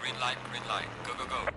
Green light. Go, go, go.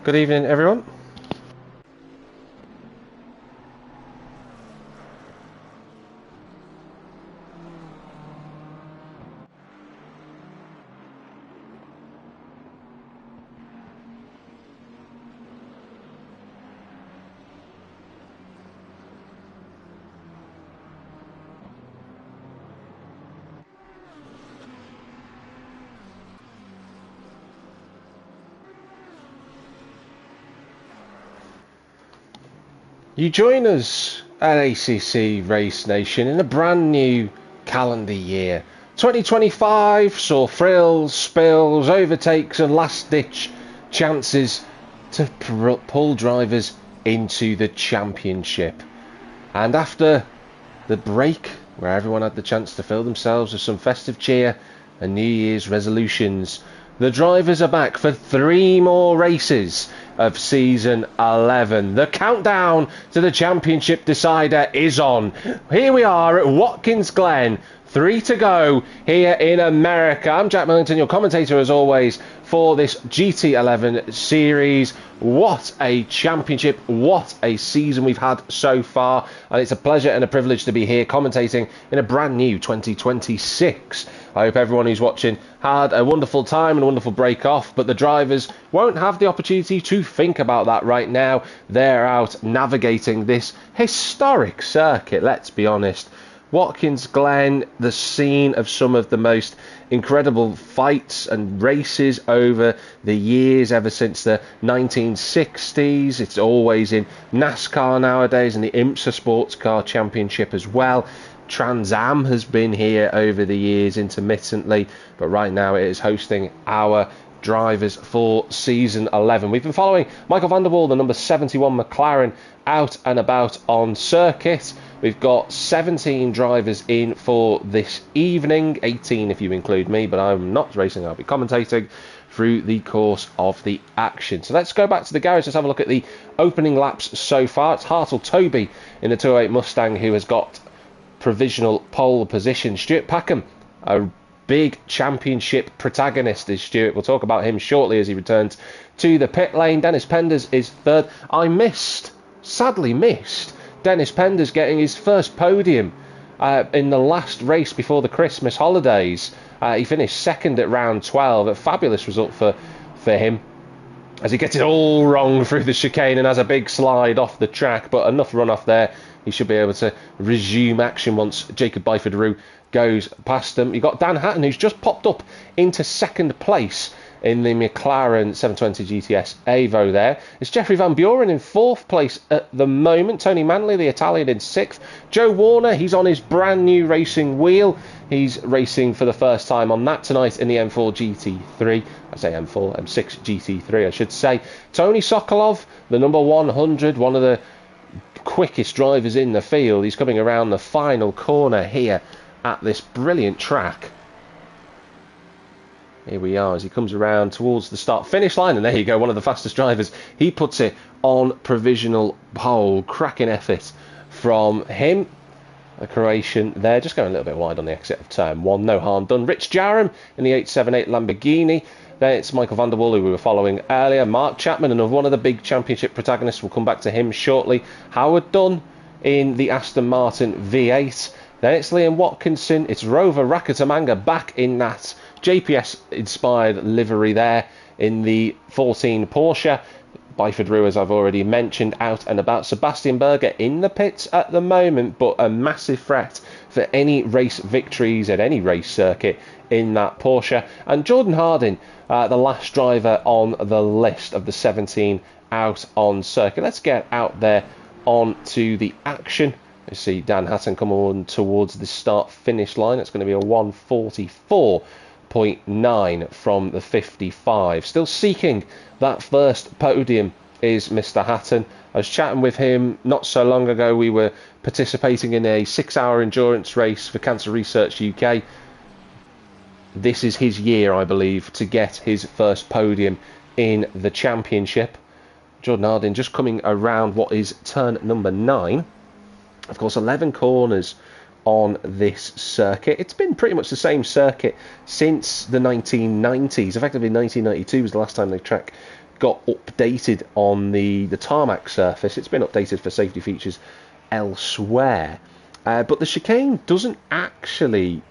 Good evening, everyone. You join us at ACC Race Nation in a brand new calendar year. 2025 saw frills, spills, overtakes and last-ditch chances to pull drivers into the championship. And after the break, where everyone had the chance to fill themselves with some festive cheer and New Year's resolutions, the drivers are back for 3 more races of season 11. The countdown to the championship decider is on. Here we are at Watkins Glen, 3 to go here in America. I'm Jack Millington, your commentator as always for this GT11 series. What a championship, what a season we've had so far, and it's a pleasure and a privilege to be here commentating in a brand new 2026. I hope everyone who's watching had a wonderful time and a wonderful break off, but the drivers won't have the opportunity to think about that right now. They're out navigating this historic circuit, let's be honest. Watkins Glen, the scene of some of the most incredible fights and races over the years, ever since the 1960s. It's always in NASCAR nowadays and the IMSA Sports Car Championship as well. Trans Am has been here over the years intermittently, but right now it is hosting our drivers for season 11. We've been following Michael van der Wal, the number 71 McLaren, out and about on circuit. We've got 17 drivers in for this evening, 18 if you include me, but I'm not racing, I'll be commentating through the course of the action. So let's go back to the garage, let's have a look at the opening laps so far. It's Hartle Toby in the 208 Mustang who has got provisional pole position. Stuart Packham, a big championship protagonist is Stuart. We'll talk about him shortly as he returns to the pit lane. Dennis Penders is third. I sadly missed Dennis Penders getting his first podium in the last race before the Christmas holidays. He finished second at round 12, a fabulous result for him, as he gets it all wrong through the chicane and has a big slide off the track, but enough runoff there. He should be able to resume action once Jacob Byford-Roux goes past him. You've got Dan Hatton, who's just popped up into second place in the McLaren 720 GTS Evo there. It's Jeffrey Van Buren in 4th place at the moment. Tony Manley, the Italian, in 6th. Joe Warner, he's on his brand new racing wheel. He's racing for the first time on that tonight in the M4 GT3. I say M4, M6 GT3, I should say. Tony Sokolov, the number 100, one of the quickest drivers in the field. He's coming around the final corner here at this brilliant track. Here we are as he comes around towards the start-finish line, and there you go, one of the fastest drivers. He puts it on provisional pole. Cracking effort from him. A Croatian there, just going a little bit wide on the exit of turn 1. No harm done. Rich Jarram in the 878 Lamborghini. Then it's Michael van der Waal, who we were following earlier. Mark Chapman, another one of the big championship protagonists. We'll come back to him shortly. Howard Dunn in the Aston Martin V8. Then it's Liam Watkinson. It's Rover Rakatamanga back in that JPS-inspired livery there in the 14 Porsche. Byford Rue, as I've already mentioned, out and about. Sebastian Berger in the pits at the moment, but a massive threat for any race victories at any race circuit in that Porsche. And Jordan Harding, the last driver on the list of the 17 out on circuit. Let's get out there onto the action. You see Dan Hatton come on towards the start-finish line. It's going to be a 1:44.9 from the 55. Still seeking that first podium is Mr. Hatton. I was chatting with him not so long ago. We were participating in a 6-hour endurance race for Cancer Research UK. This is his year, I believe, to get his first podium in the championship. Jordan Harding just coming around what is turn number 9. Of course, 11 corners on this circuit. It's been pretty much the same circuit since the 1990s. Effectively, 1992 was the last time the track got updated on the tarmac surface. It's been updated for safety features elsewhere. But the chicane doesn't actually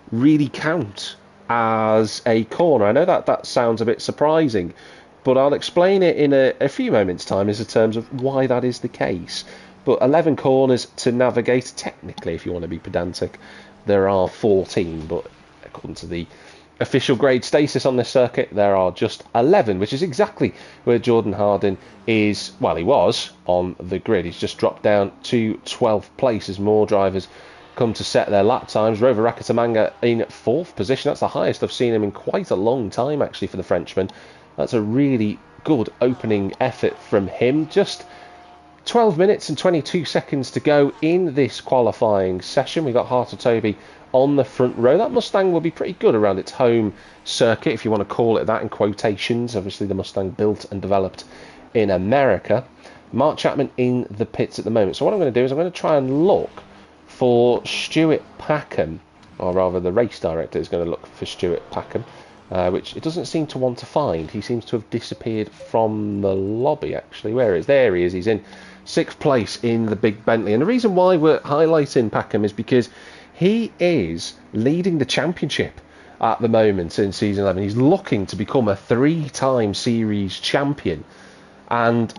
really count as a corner. I know that sounds a bit surprising, but I'll explain it in a few moments' time as in terms of why that is the case. But 11 corners to navigate. Technically, if you want to be pedantic, there are 14, but according to the official grade status on this circuit, there are just 11, which is exactly where Jordan Harding is. Well, he was on the grid. He's just dropped down to 12th place as more drivers come to set their lap times. Rover Rakatamanga in 4th position. That's the highest I've seen him in quite a long time, actually, for the Frenchman. That's a really good opening effort from him. Just 12 minutes and 22 seconds to go in this qualifying session. We've got Hartle Toby on the front row. That Mustang will be pretty good around its home circuit, if you want to call it that in quotations. Obviously, the Mustang built and developed in America. Mark Chapman in the pits at the moment. So what I'm going to do is I'm going to try and look for Stuart Packham, or rather the race director is going to look for Stuart Packham, which it doesn't seem to want to find. He seems to have disappeared from the lobby, actually. Where is? There he is. He's in 6th place in the big Bentley. And the reason why we're highlighting Packham is because he is leading the championship at the moment in season 11. He's looking to become a 3-time series champion. And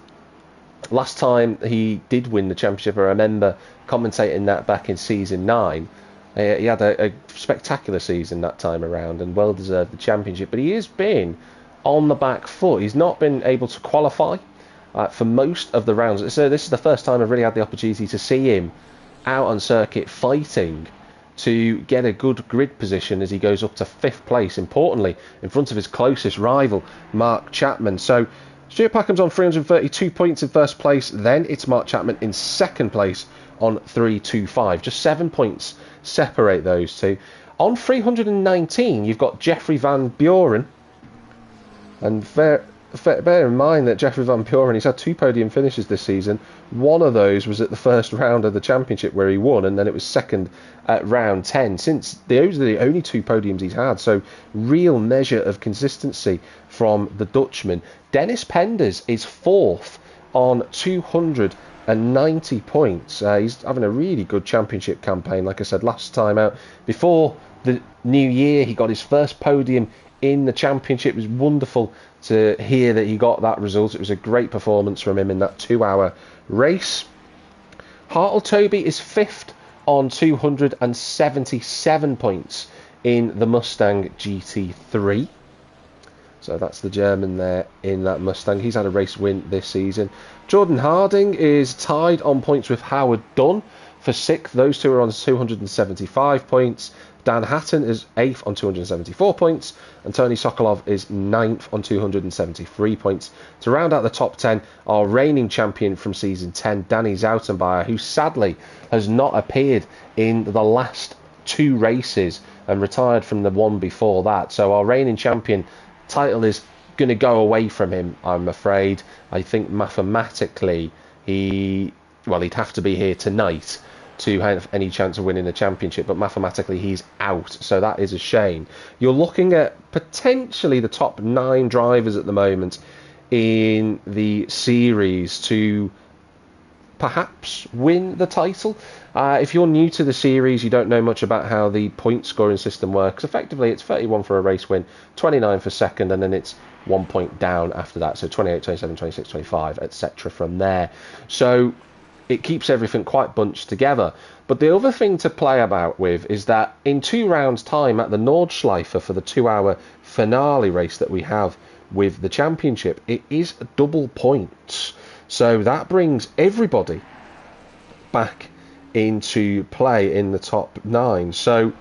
last time he did win the championship, I remember commentating that back in season 9. He had a spectacular season that time around and well deserved the championship. But he has been on the back foot. He's not been able to qualify for most of the rounds. So this is the first time I've really had the opportunity to see him out on circuit fighting to get a good grid position as he goes up to 5th place, importantly, in front of his closest rival, Mark Chapman. So Stuart Packham's on 332 points in 1st place. Then it's Mark Chapman in 2nd place on 325. Just 7 points separate those two. On 319, you've got Jeffrey Van Buren. And bear in mind that Jeffrey Van Buren, he's had 2 podium finishes this season. One of those was at the first round of the championship where he won, and then it was second at round 10. Since those are the only 2 podiums he's had, so real measure of consistency from the Dutchman. Dennis Penders is 4th on 290 points. He's having a really good championship campaign. Like I said last time out, before the new year, he got his first podium in the championship. It was wonderful to hear that he got that result. It was a great performance from him in that 2-hour race. Hartle Toby is 5th on 277 points in the Mustang GT3. So that's the German there in that Mustang. He's had a race win this season. Jordan Harding is tied on points with Howard Dunn for 6th. Those two are on 275 points. Dan Hatton is 8th on 274 points, and Tony Sokolov is 9th on 273 points. To round out the top 10, our reigning champion from season 10, Danny Zoutenbayer, who sadly has not appeared in the last 2 races and retired from the one before that. So our reigning champion title is going to go away from him, I'm afraid. I think mathematically he'd have to be here tonight to have any chance of winning the championship, but mathematically he's out, so that is a shame. You're looking at potentially the top 9 drivers at the moment in the series to perhaps win the title. If you're new to the series, you don't know much about how the point scoring system works. Effectively, it's 31 for a race win, 29 for second, and then it's 1 point down after that, so 28, 27, 26, 25, etc. from there. So it keeps everything quite bunched together. But the other thing to play about with is that in 2 rounds' time at the Nordschleife for the 2-hour finale race that we have with the championship, it is double points. So that brings everybody back into play in the top 9. So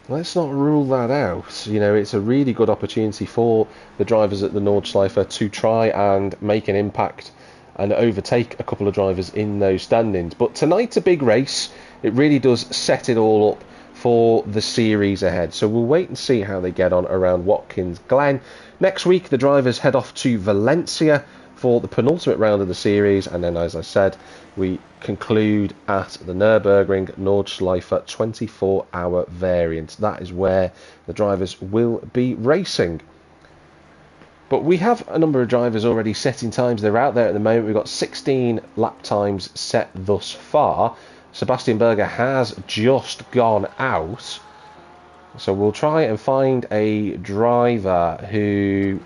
let's not rule that out. You know, it's a really good opportunity for the drivers at the Nordschleife to try and make an impact and overtake a couple of drivers in those standings. But tonight's a big race. It really does set it all up for the series ahead. So we'll wait and see how they get on around Watkins Glen. Next week, the drivers head off to Valencia for the penultimate round of the series. And then, as I said, we conclude at the Nürburgring Nordschleife 24-hour variant. That is where the drivers will be racing. But we have a number of drivers already setting times. They're out there at the moment. We've got 16 lap times set thus far. Sebastian Berger has just gone out. So we'll try and find a driver who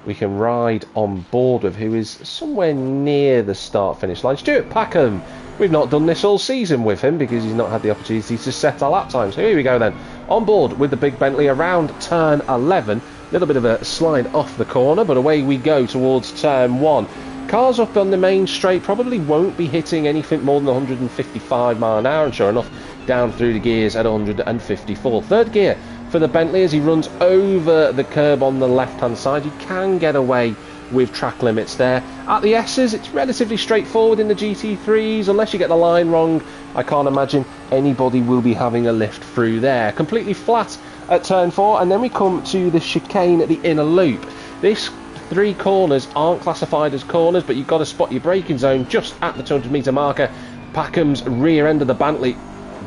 we can ride on board with, who is somewhere near the start-finish line. Stuart Packham. We've not done this all season with him because he's not had the opportunity to set our lap time. So here we go then. On board with the Big Bentley around turn 11. Little bit of a slide off the corner, but away we go towards turn 1. Cars up on the main straight probably won't be hitting anything more than 155 mile an hour, and sure enough, down through the gears at 154. Third gear for the Bentley as he runs over the curb on the left-hand side. You can get away with track limits there. At the S's, it's relatively straightforward in the GT3s. Unless you get the line wrong, I can't imagine anybody will be having a lift through there. Completely flat at turn 4, and then we come to the chicane at the inner loop. This 3 corners aren't classified as corners, but you've got to spot your braking zone just at the 200 metre marker. Packham's rear end of the Bentley,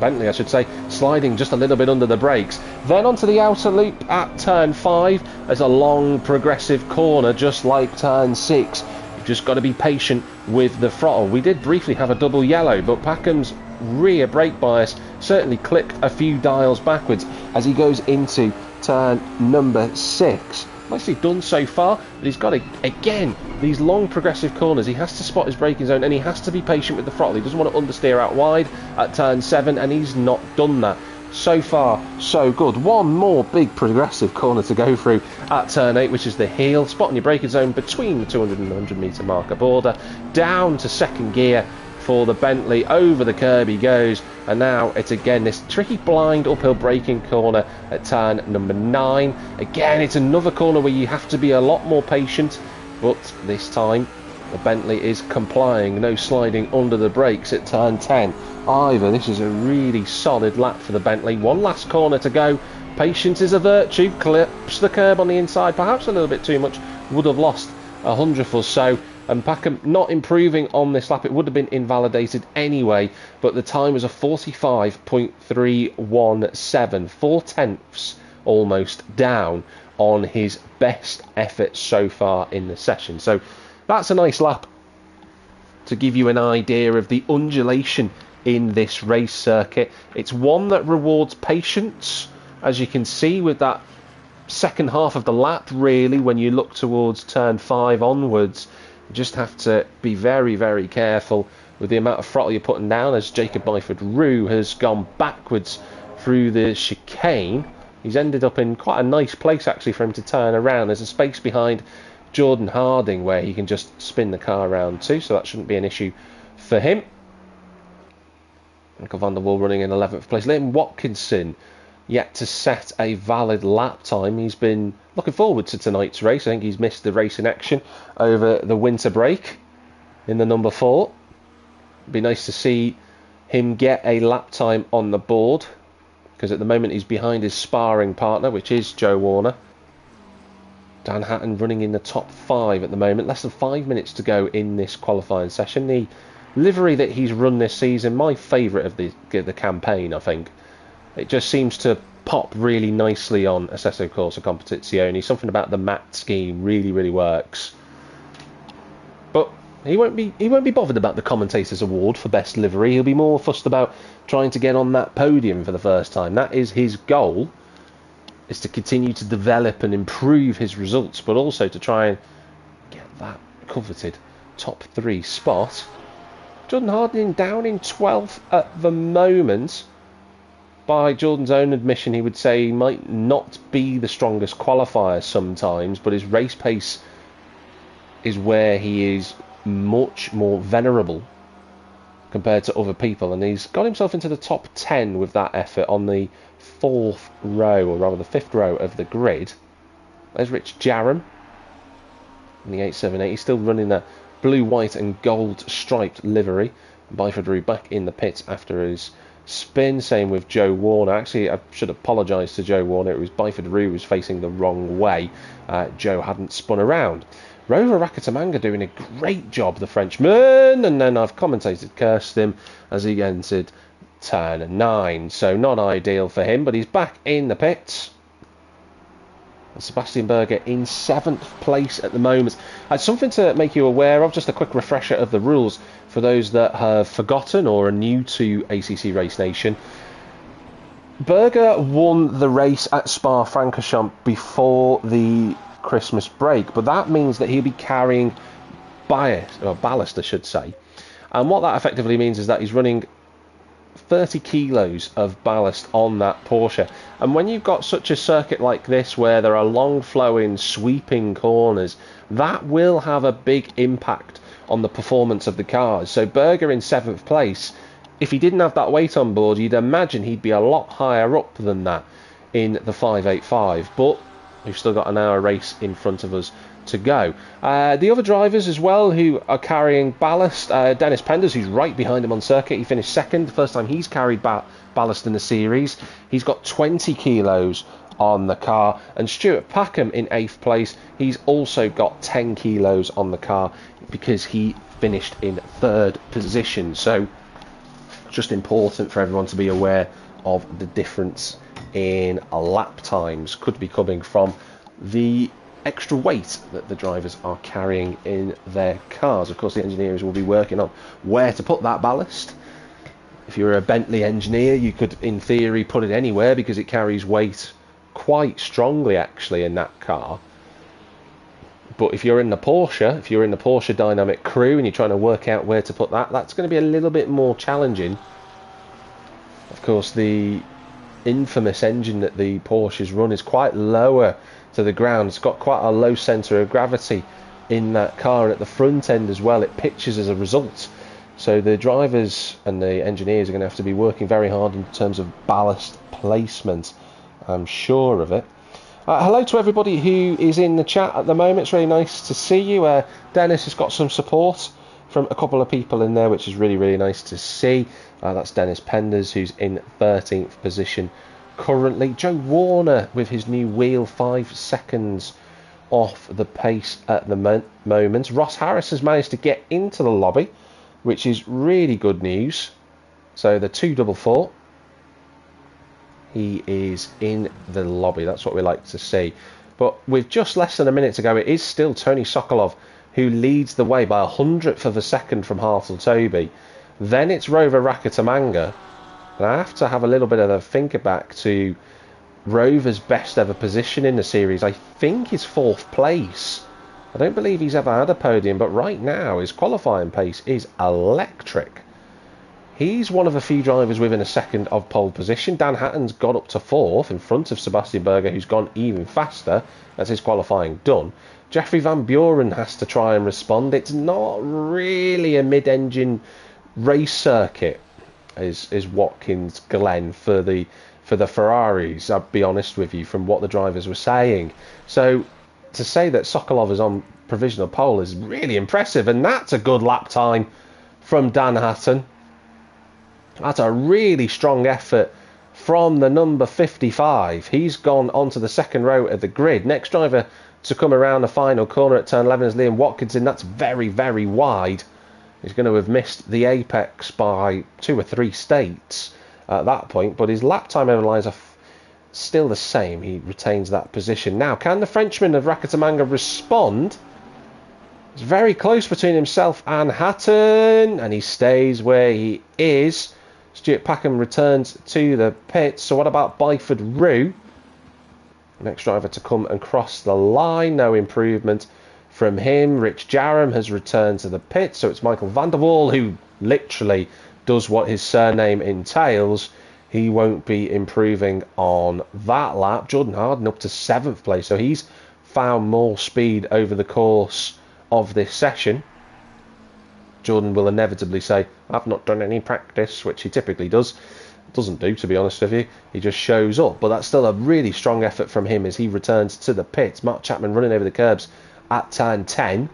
I should say, sliding just a little bit under the brakes. Then onto the outer loop at turn 5. There's a long progressive corner just like turn 6. You've just got to be patient with the throttle. We did briefly have a double yellow, but Packham's rear brake bias certainly clicked a few dials backwards as he goes into turn number 6. Nicely done so far, but he's got to, again, these long progressive corners, he has to spot his braking zone and he has to be patient with the throttle. He doesn't want to understeer out wide at turn 7, and he's not done that. So far, so good. One more big progressive corner to go through at turn 8, which is the heel. Spotting your braking zone between the 200 and 100 metre marker border. Down to second gear for the Bentley. Over the curb he goes, and now it's again this tricky blind uphill braking corner at turn number 9. Again, it's another corner where you have to be a lot more patient, but this time the Bentley is complying. No sliding under the brakes at turn 10 either. This is a really solid lap for the Bentley. One last corner to go. Patience is a virtue. Clips the curb on the inside, perhaps a little bit too much. Would have lost a hundredth or so. And Packham not improving on this lap. It would have been invalidated anyway, but the time was a 45.317, 4 tenths almost down on his best effort so far in the session. So that's a nice lap to give you an idea of the undulation in this race circuit. It's one that rewards patience, as you can see with that second half of the lap, really, when you look towards turn 5 onwards. You just have to be very, very careful with the amount of throttle you're putting down, as Jacob Byford-Rue has gone backwards through the chicane. He's ended up in quite a nice place actually for him to turn around. There's a space behind Jordan Harding where he can just spin the car around too, so that shouldn't be an issue for him. Michael van der Waal running in 11th place. Liam Watkinson yet to set a valid lap time. He's been looking forward to tonight's race. I think he's missed the racing action over the winter break in the number 4. It'd be nice to see him get a lap time on the board, because at the moment he's behind his sparring partner, which is Joe Warner. Dan Hatton running in the top 5 at the moment. Less than 5 minutes to go in this qualifying session. The livery that he's run this season, my favourite of the campaign, I think. It just seems to pop really nicely on Assetto Corsa Competizione. Something about the matte scheme really works. But he won't be bothered about the commentators' award for best livery. He'll be more fussed about trying to get on that podium for the first time. That is his goal, is to continue to develop and improve his results, but also to try and get that coveted top 3 spot. Jordan Harding down in 12th at the moment. By Jordan's own admission, he would say he might not be the strongest qualifier sometimes, but his race pace is where he is much more venerable compared to other people, and he's got himself into the top 10 with that effort on the 4th row, or rather the 5th row of the grid. There's Rich Jarram in the 878. He's still running that blue, white and gold striped livery. Byford Rue back in the pits after his spin. Same with Joe Warner. Actually, I should apologise to Joe Warner. It was Byford Rue who was facing the wrong way. Joe hadn't spun around. Rover Rakatamanga doing a great job, the Frenchman, and then I've commentated cursed him as he entered turn 9. So not ideal for him, but he's back in the pits. And Sebastian Berger in 7th place at the moment. Something to make you aware of, just a quick refresher of the rules for those that have forgotten or are new to ACC Race Nation. Berger won the race at Spa-Francorchamps before the Christmas break, but that means that he'll be carrying ballast, I should say. And what that effectively means is that he's running 30 kilos of ballast on that Porsche. And when you've got such a circuit like this where there are long flowing sweeping corners, that will have a big impact on the performance of the cars. So Berger in 7th place, if he didn't have that weight on board, you'd imagine he'd be a lot higher up than that in the 585, but we've still got an hour race in front of us to go. The other drivers as well who are carrying ballast, Dennis Penders, who's right behind him on circuit, he finished 2nd, the first time he's carried ballast in the series. He's got 20 kilos on the car, and Stuart Packham in 8th place, he's also got 10 kilos on the car because he finished in 3rd position. So just important for everyone to be aware of the difference in lap times. Could be coming from the extra weight that the drivers are carrying in their cars. Of course, the engineers will be working on where to put that ballast. If you're a Bentley engineer, you could in theory put it anywhere because it carries weight quite strongly actually in that car. But if you're in the Porsche Dynamic crew and you're trying to work out where to put that, that's going to be a little bit more challenging. Of course, the infamous engine that the Porsches run is quite lower to the ground. It's got quite a low centre of gravity in that car, and at the front end as well it pitches as a result. So the drivers and the engineers are going to have to be working very hard in terms of ballast placement. I'm sure of it. Hello to everybody who is in the chat at the moment. It's really nice to see you. Dennis has got some support from a couple of people in there, which is really nice to see. That's Dennis Penders, who's in 13th position currently. Joe Warner with his new wheel, 5 seconds off the pace at the moment. Ross Harris has managed to get into the lobby, which is really good news. So the 244, he is in the lobby. That's what we like to see. But with just less than a minute to go, it is still Tony Sokolov who leads the way by 100th of a second from Hartle Toby. Then it's Rover Rakatamanga. And I have to have a little bit of a think back to Rover's best ever position in the series. I think his 4th place. I don't believe he's ever had a podium, but right now his qualifying pace is electric. He's one of a few drivers within a second of pole position. Dan Hatton's got up to 4th in front of Sebastian Berger, who's gone even faster. That's his qualifying done. Jeffrey Van Buren has to try and respond. It's not really a mid-engine race circuit, is Watkins Glen for the Ferraris. I'll be honest with you, from what the drivers were saying. So to say that Sokolov is on provisional pole is really impressive, and that's a good lap time from Dan Hatton. That's a really strong effort from the number 55. He's gone onto the second row of the grid. Next driver to come around the final corner at turn 11 is Liam Watkinson. That's very, very wide. He's going to have missed the apex by 2 or 3 states at that point, but his lap time overlines are still the same. He retains that position. Now, can the Frenchman of Rakatamanga respond? It's very close between himself and Hatton, and he stays where he is. Stuart Packham returns to the pits. So what about Byford Rue? Next driver to come and cross the line. No improvement from him. Rich Jarram has returned to the pits. So it's Michael van der Waal, who literally does what his surname entails. He won't be improving on that lap. Jordan Harden up to 7th place. So he's found more speed over the course of this session. Jordan will inevitably say, I've not done any practice, which he typically doesn't do, to be honest with you. He just shows up, but that's still a really strong effort from him as he returns to the pits. Mark Chapman running over the curbs at turn 10.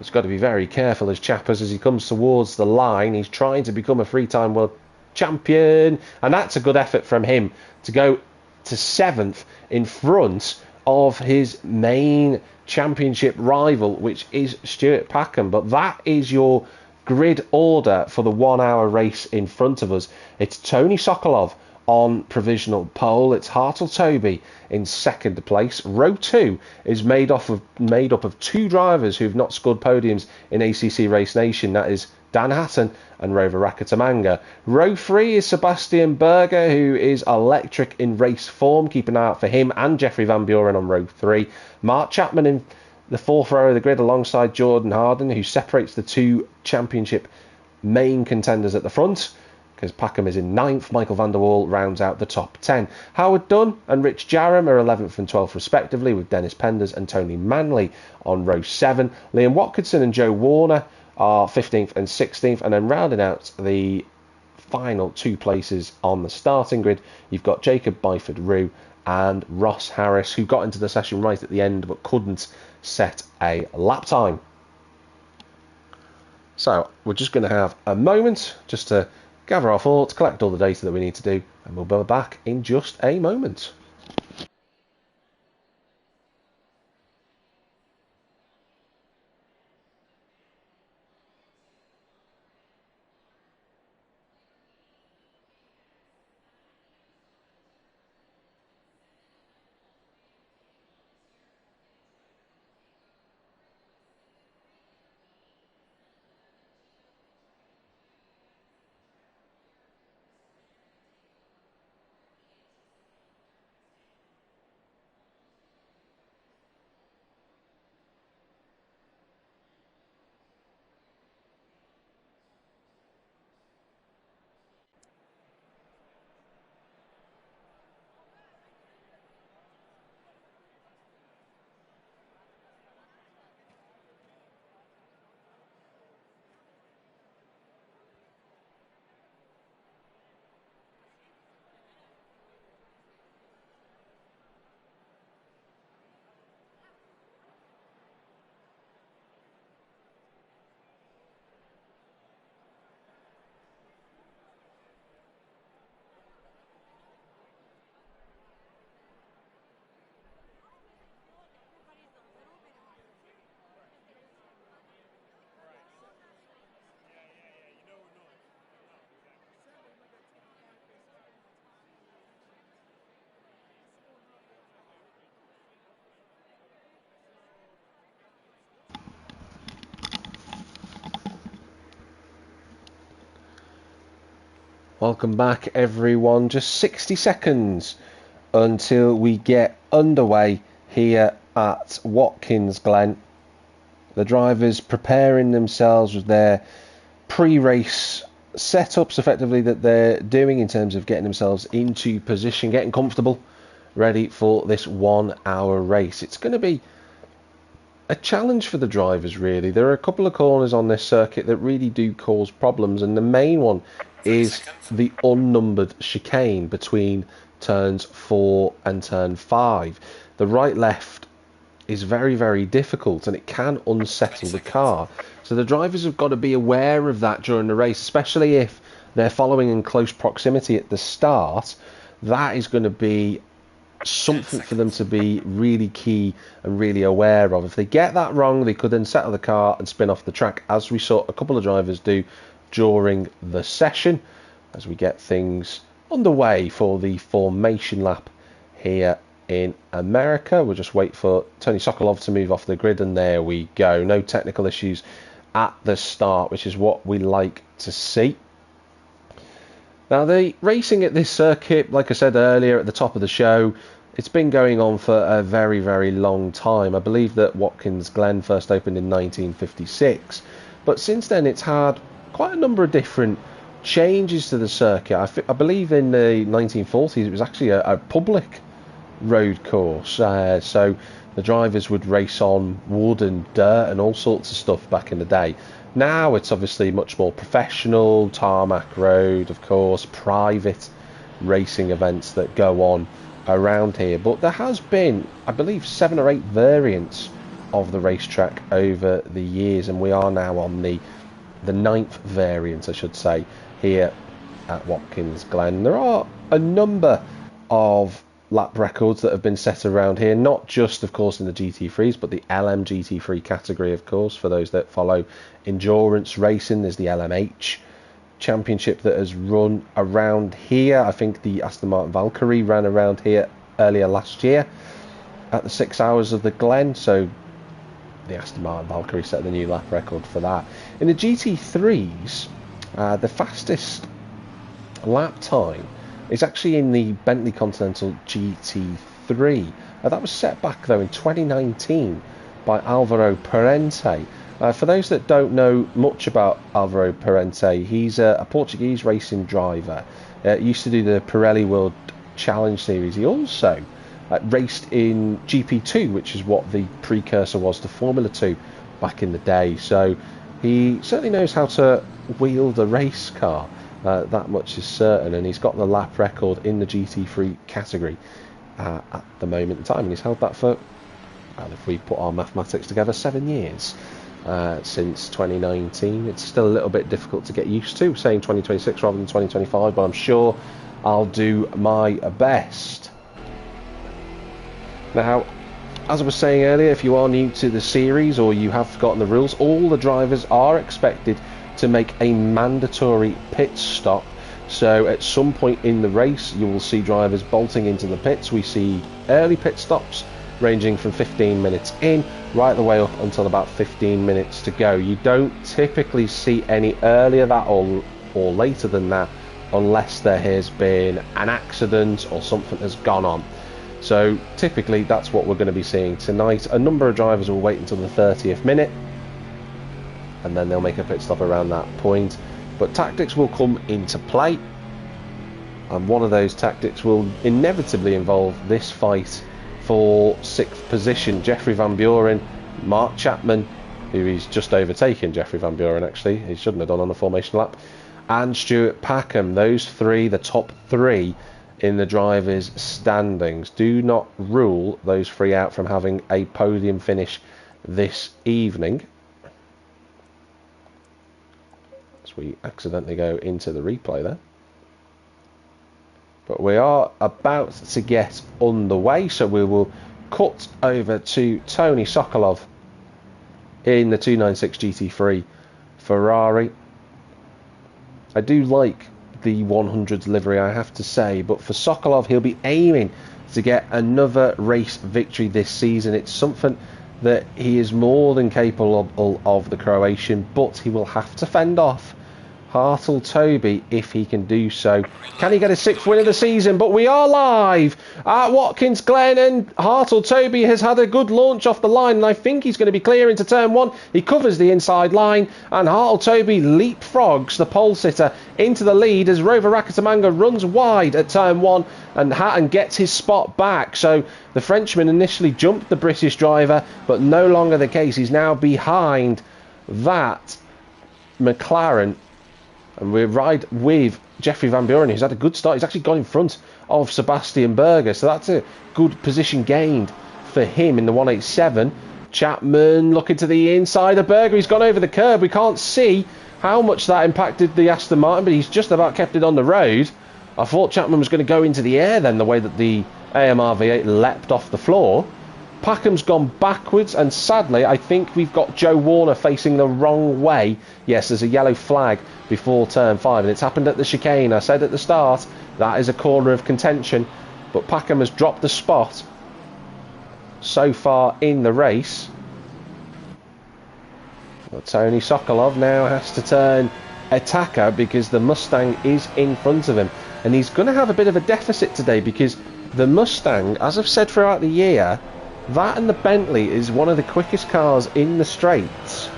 He's got to be very careful as Chappers as he comes towards the line. He's trying to become a three-time world champion, and that's a good effort from him to go to 7th in front of his main championship rival, which is Stuart Packham. But that is your grid order for the 1 hour race in front of us. It's Tony Sokolov on provisional pole. It's Hartle Toby in 2nd place. Row 2 is made up of 2 drivers who've not scored podiums in ACC Race Nation. That is Dan Hatton and Rover Rakatamanga. Row 3 is Sebastian Berger, who is electric in race form. Keep an eye out for him and Jeffrey Van Buren on row 3. Mark Chapman in the 4th row of the grid alongside Jordan Harden, who separates the 2 championship main contenders at the front, because Packham is in 9th. Michael van der Waal rounds out the top 10. Howard Dunn and Rich Jarram are 11th and 12th respectively, with Dennis Penders and Tony Manley on row 7. Liam Watkinson and Joe Warner are 15th and 16th, and then rounding out the final 2 places on the starting grid, you've got Jacob Byford Rue and Ross Harris, who got into the session right at the end but couldn't set a lap time. So we're just going to have a moment just to gather our thoughts, collect all the data that we need to do, and we'll be back in just a moment. Welcome back, everyone. Just 60 seconds until we get underway here at Watkins Glen. The drivers preparing themselves with their pre-race setups effectively that they're doing in terms of getting themselves into position, getting comfortable, ready for this 1 hour race. It's going to be a challenge for the drivers, really. There are a couple of corners on this circuit that really do cause problems, and the main one is the unnumbered chicane between turns 4 and turn 5. The right-left is very, very difficult, and it can unsettle the car. So the drivers have got to be aware of that during the race, especially if they're following in close proximity at the start. That is going to be something for them to be really key and really aware of. If they get that wrong, they could then settle the car and spin off the track, as we saw a couple of drivers do during the session, as we get things underway for the formation lap here in America. We'll just wait for Tony Sokolov to move off the grid, and there we go. No technical issues at the start, which is what we like to see. Now, the racing at this circuit, like I said earlier at the top of the show, it's been going on for a very, very long time. I believe that Watkins Glen first opened in 1956, but since then it's had quite a number of different changes to the circuit. I believe in the 1940s it was actually a public road course, so the drivers would race on wood and dirt and all sorts of stuff back in the day. Now it's obviously much more professional, tarmac road, of course, private racing events that go on around here. But there has been, I believe, 7 or 8 variants of the racetrack over the years, and we are now on the 9th variant, I should say, here at Watkins Glen. There are a number of lap records that have been set around here, not just, of course, in the GT3s, but the LM GT3 category, of course. For those that follow endurance racing, there's the LMH Championship that has run around here. I think the Aston Martin Valkyrie ran around here earlier last year at the 6 hours of the Glen, so the Aston Martin Valkyrie set the new lap record for that. In the GT3s, the fastest lap time is actually in the Bentley Continental GT3. That was set back, though, in 2019 by Alvaro Parente. For those that don't know much about Alvaro Parente, he's a Portuguese racing driver. Used to do the Pirelli World Challenge Series. He also raced in GP2, which is what the precursor was to Formula 2 back in the day. So he certainly knows how to wield a race car. That much is certain, and he's got the lap record in the GT3 category at the moment in time, and he's held that for, well, if we put our mathematics together, 7 years since 2019. It's still a little bit difficult to get used to saying 2026 rather than 2025, but I'm sure I'll do my best. Now, as I was saying earlier, if you are new to the series or you have forgotten the rules, all the drivers are expected to make a mandatory pit stop. So at some point in the race you will see drivers bolting into the pits. We see early pit stops ranging from 15 minutes in right the way up until about 15 minutes to go. You don't typically see any earlier that or later than that unless there has been an accident or something has gone on. So typically that's what we're going to be seeing tonight. A number of drivers will wait until the 30th minute and then they'll make a pit stop around that point. But tactics will come into play, and one of those tactics will inevitably involve this fight for 6th position. Jeffrey Van Buren, Mark Chapman, who is just overtaken Jeffrey Van Buren actually, he shouldn't have done on the formation lap, and Stuart Packham. Those three, the top 3 in the drivers' standings. Do not rule those 3 out from having a podium finish this evening. We accidentally go into the replay there, but we are about to get underway, so we will cut over to Tony Sokolov in the 296 GT3 Ferrari. I do like the 100 livery, I have to say, but for Sokolov, he'll be aiming to get another race victory this season. It's something that he is more than capable of the Croatian, but he will have to fend off Hartle Toby, if he can do so. Can he get a 6th win of the season? But we are live at Watkins Glen, and Hartle Toby has had a good launch off the line, and I think he's going to be clear into turn 1. He covers the inside line, and Hartle Toby leapfrogs the pole sitter into the lead as Rover Rakatamanga runs wide at turn 1, and Hatton gets his spot back. So the Frenchman initially jumped the British driver, but no longer the case. He's now behind that McLaren. And we ride with Jeffrey Van Buren, who's had a good start. He's actually gone in front of Sebastian Berger, so that's a good position gained for him in the 187. Chapman looking to the inside of Berger. He's gone over the curb. We can't see how much that impacted the Aston Martin, but he's just about kept it on the road. I thought Chapman was going to go into the air then, the way that the AMR V8 leapt off the floor. Packham's gone backwards, and sadly I think we've got Joe Warner facing the wrong way. Yes, there's a yellow flag before turn 5, and it's happened at the chicane. I said at the start that is a corner of contention, but Packham has dropped the spot so far in the race. But Tony Sokolov now has to turn attacker because the Mustang is in front of him, and he's going to have a bit of a deficit today because the Mustang, as I've said throughout the year, that and the Bentley is one of the quickest cars in the straights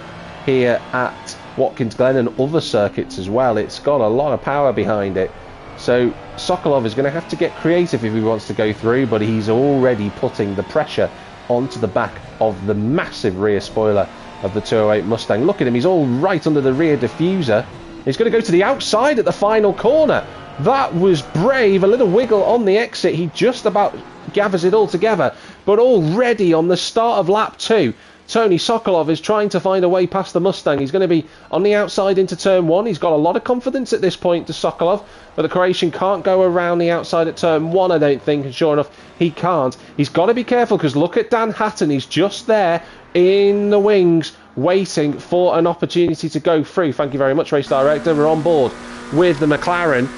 here at Watkins Glen and other circuits as well. It's got a lot of power behind it. So Sokolov is going to have to get creative if he wants to go through, but he's already putting the pressure onto the back of the massive rear spoiler of the 208 Mustang. Look at him, he's all right under the rear diffuser. He's going to go to the outside at the final corner. That was brave, a little wiggle on the exit. He just about gathers it all together, but already on the start of lap 2, Tony Sokolov is trying to find a way past the Mustang. He's going to be on the outside into turn 1. He's got a lot of confidence at this point to Sokolov, but the Croatian can't go around the outside at turn 1, I don't think, and sure enough, he can't. He's got to be careful because look at Dan Hatton. He's just there in the wings, waiting for an opportunity to go through. Thank you very much, race director. We're on board with the McLaren.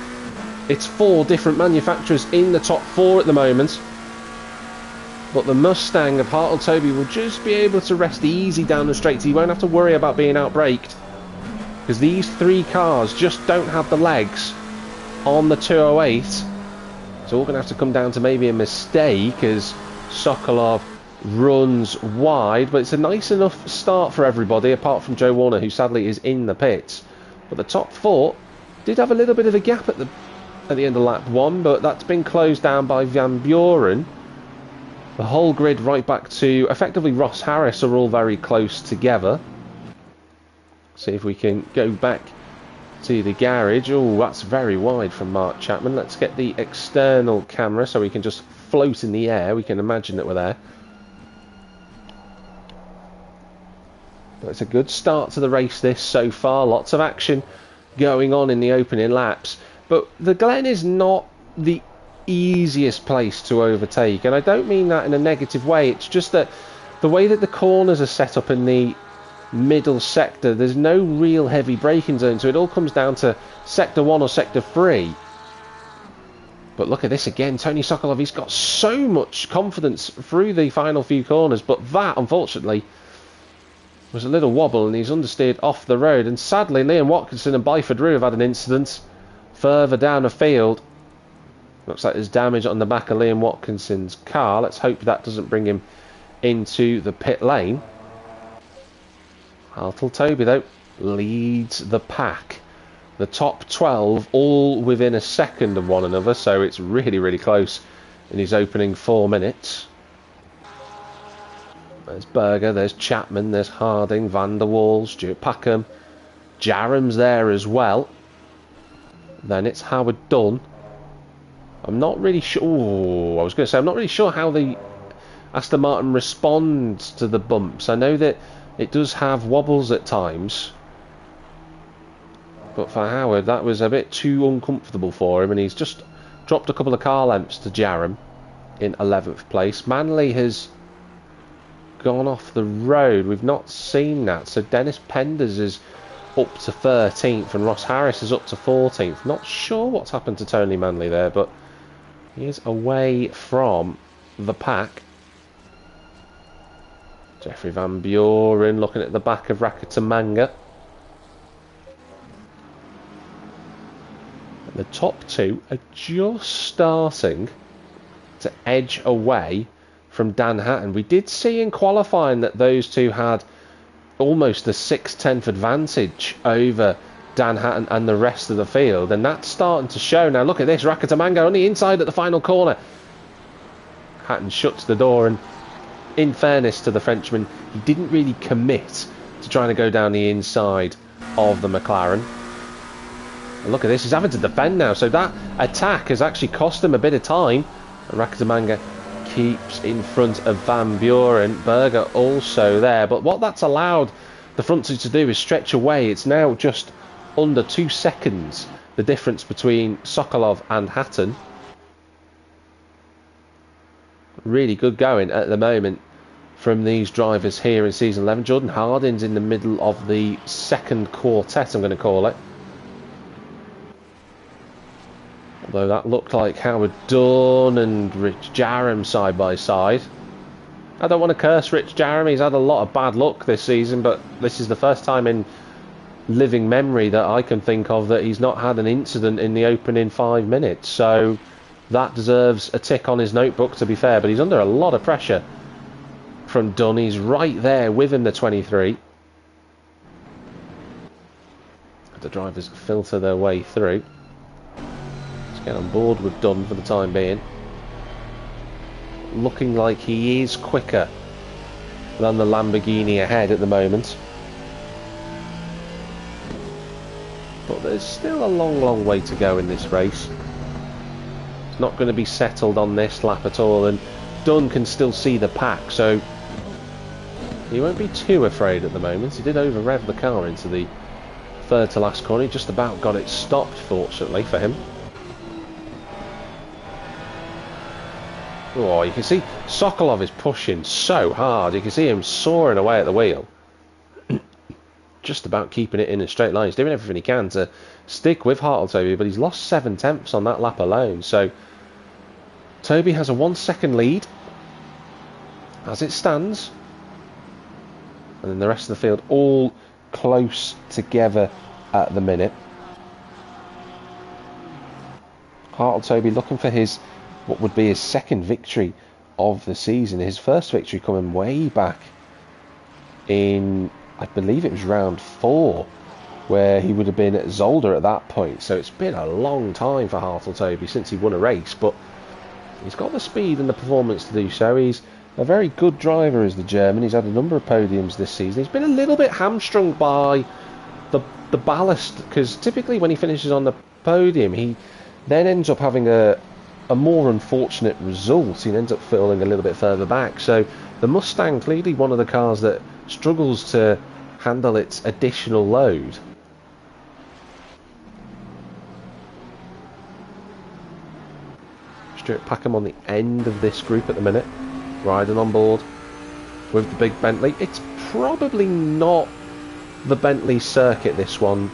It's 4 different manufacturers in the top 4 at the moment. But the Mustang of Hartle Toby will just be able to rest easy down the straight. He won't have to worry about being outbraked, because these 3 cars just don't have the legs on the 208. It's all going to have to come down to maybe a mistake as Sokolov runs wide. But it's a nice enough start for everybody, apart from Joe Warner, who sadly is in the pits. But the top 4 did have a little bit of a gap at the end of lap 1, but that's been closed down by Van Buren. The whole grid right back to effectively Ross Harris are all very close together. See if we can go back to the garage. Oh, that's very wide from Mark Chapman. Let's get the external camera so we can just float in the air. We can imagine that we're there. But it's a good start to the race this so far. Lots of action going on in the opening laps. But the Glen is not the easiest place to overtake, and I don't mean that in a negative way. It's just that the way that the corners are set up in the middle sector, there's no real heavy braking zone, so it all comes down to sector 1 or sector 3. But look at this again, Tony Sokolov, he's got so much confidence through the final few corners, but that unfortunately was a little wobble and he's understeered off the road. And sadly Liam Watkinson and Byford Rue have had an incident further down the field. Looks like there's damage on the back of Liam Watkinson's car. Let's hope that doesn't bring him into the pit lane. Hartle Toby, though, leads the pack. The top 12 all within a second of one another, so it's really, really close in his opening 4 minutes. There's Berger, there's Chapman, there's Harding, Van der Waal, Stuart Packham. Jarram's there as well. Then it's Howard Dunn. I'm not really sure. Ooh, I was going to say, I'm not really sure how the Aston Martin responds to the bumps. I know that it does have wobbles at times, but for Howard, that was a bit too uncomfortable for him, and he's just dropped a couple of car lengths to Jarram in 11th place. Manley has gone off the road. We've not seen that. So Dennis Penders is up to 13th, and Ross Harris is up to 14th. Not sure what's happened to Tony Manley there, but he is away from the pack. Jeffrey Van Buren looking at the back of Rakatamanga. The top two are just starting to edge away from Dan Hatton. We did see in qualifying that those two had almost a 6/10 advantage over Dan Hatton and the rest of the field, and that's starting to show now. Look at this, Rakatamango on the inside at the final corner. Hatton shuts the door, and in fairness to the Frenchman, he didn't really commit to trying to go down the inside of the McLaren. And look at this, he's having to defend now, so that attack has actually cost him a bit of time. And Rakatamango keeps in front of Van Buren. Berger also there, but what that's allowed the front two to do is stretch away. It's now just under 2 seconds, the difference between Sokolov and Hatton. Really good going at the moment from these drivers here in season 11. Jordan Harding's in the middle of the second quartet, I'm going to call it. Although that looked like Howard Dunn and Rich Jarram side by side. I don't want to curse Rich Jarram, he's had a lot of bad luck this season, but this is the first time in living memory that I can think of that he's not had an incident in the opening 5 minutes. So that deserves a tick on his notebook, to be fair, but he's under a lot of pressure from Dunn. He's right there with him, the 23. The drivers filter their way through. Let's get on board with Dunn for the time being. Looking like he is quicker than the Lamborghini ahead at the moment. But there's still a long way to go in this race. It's not going to be settled on this lap at all, and Dunn can still see the pack, so he won't be too afraid at the moment. He did over-rev the car into the third to last corner. He just about got it stopped, fortunately for him. Oh, you can see Sokolov is pushing so hard. You can see him soaring away at the wheel. Just about keeping it in a straight line. He's doing everything he can to stick with Hartle-Toby, but he's lost 7/10 on that lap alone. So Toby has a 1 second lead as it stands. And then the rest of the field all close together at the minute. Hartle-Toby looking for his, what would be his second victory of the season. His first victory coming way back in, I believe it was round 4, where he would have been at Zolder at that point. So it's been a long time for Hartle-Toby since he won a race, but he's got the speed and the performance to do so. He's a very good driver as the German. He's had a number of podiums this season. He's been a little bit hamstrung by the ballast, because typically when he finishes on the podium, he then ends up having a more unfortunate result. He ends up falling a little bit further back. So the Mustang clearly one of the cars that struggles to handle its additional load. Stuart Packham on the end of this group at the minute, riding on board with the big Bentley. It's probably not the Bentley circuit, this one.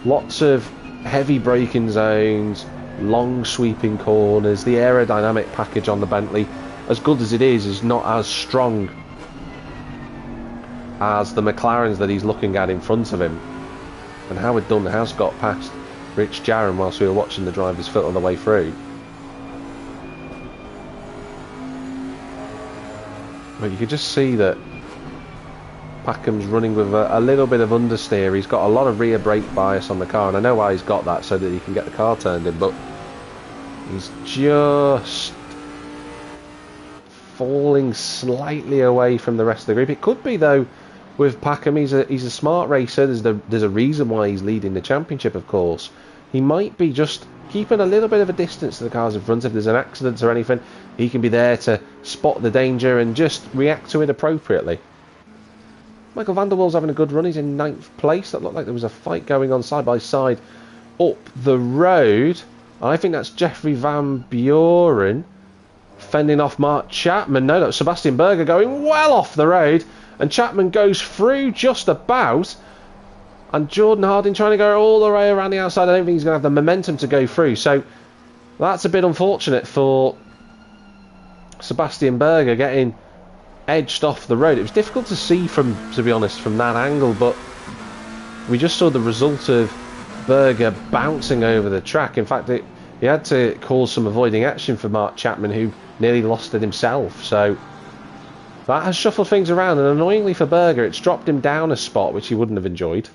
Lots of heavy braking zones, long sweeping corners. The aerodynamic package on the Bentley, as good as it is not as strong as the McLarens that he's looking at in front of him. And Howard Dunn has got past Rich Jarram whilst we were watching the drivers filter the way through. But you can just see that Packham's running with a little bit of understeer. He's got a lot of rear brake bias on the car, and I know why he's got that, so that he can get the car turned in, but he's just falling slightly away from the rest of the group. It could be, though, with Packham, he's a smart racer. There's a reason why he's leading the championship, of course. He might be just keeping a little bit of a distance to the cars in front. If there's an accident or anything, he can be there to spot the danger and just react to it appropriately. Michael van der Waals having a good run. He's in 9th place. That looked like there was a fight going on side by side up the road. I think that's Jeffrey Van Buren fending off Mark Chapman. No, that's Sebastian Berger going well off the road, and Chapman goes through just about, and Jordan Harding trying to go all the way around the outside. I don't think he's going to have the momentum to go through, so that's a bit unfortunate for Sebastian Berger, getting edged off the road. It was difficult to see to be honest, from that angle, but we just saw the result of Berger bouncing over the track. In fact, he had to cause some avoiding action for Mark Chapman, who nearly lost it himself. So that has shuffled things around, and annoyingly for Berger, it's dropped him down a spot, which he wouldn't have enjoyed.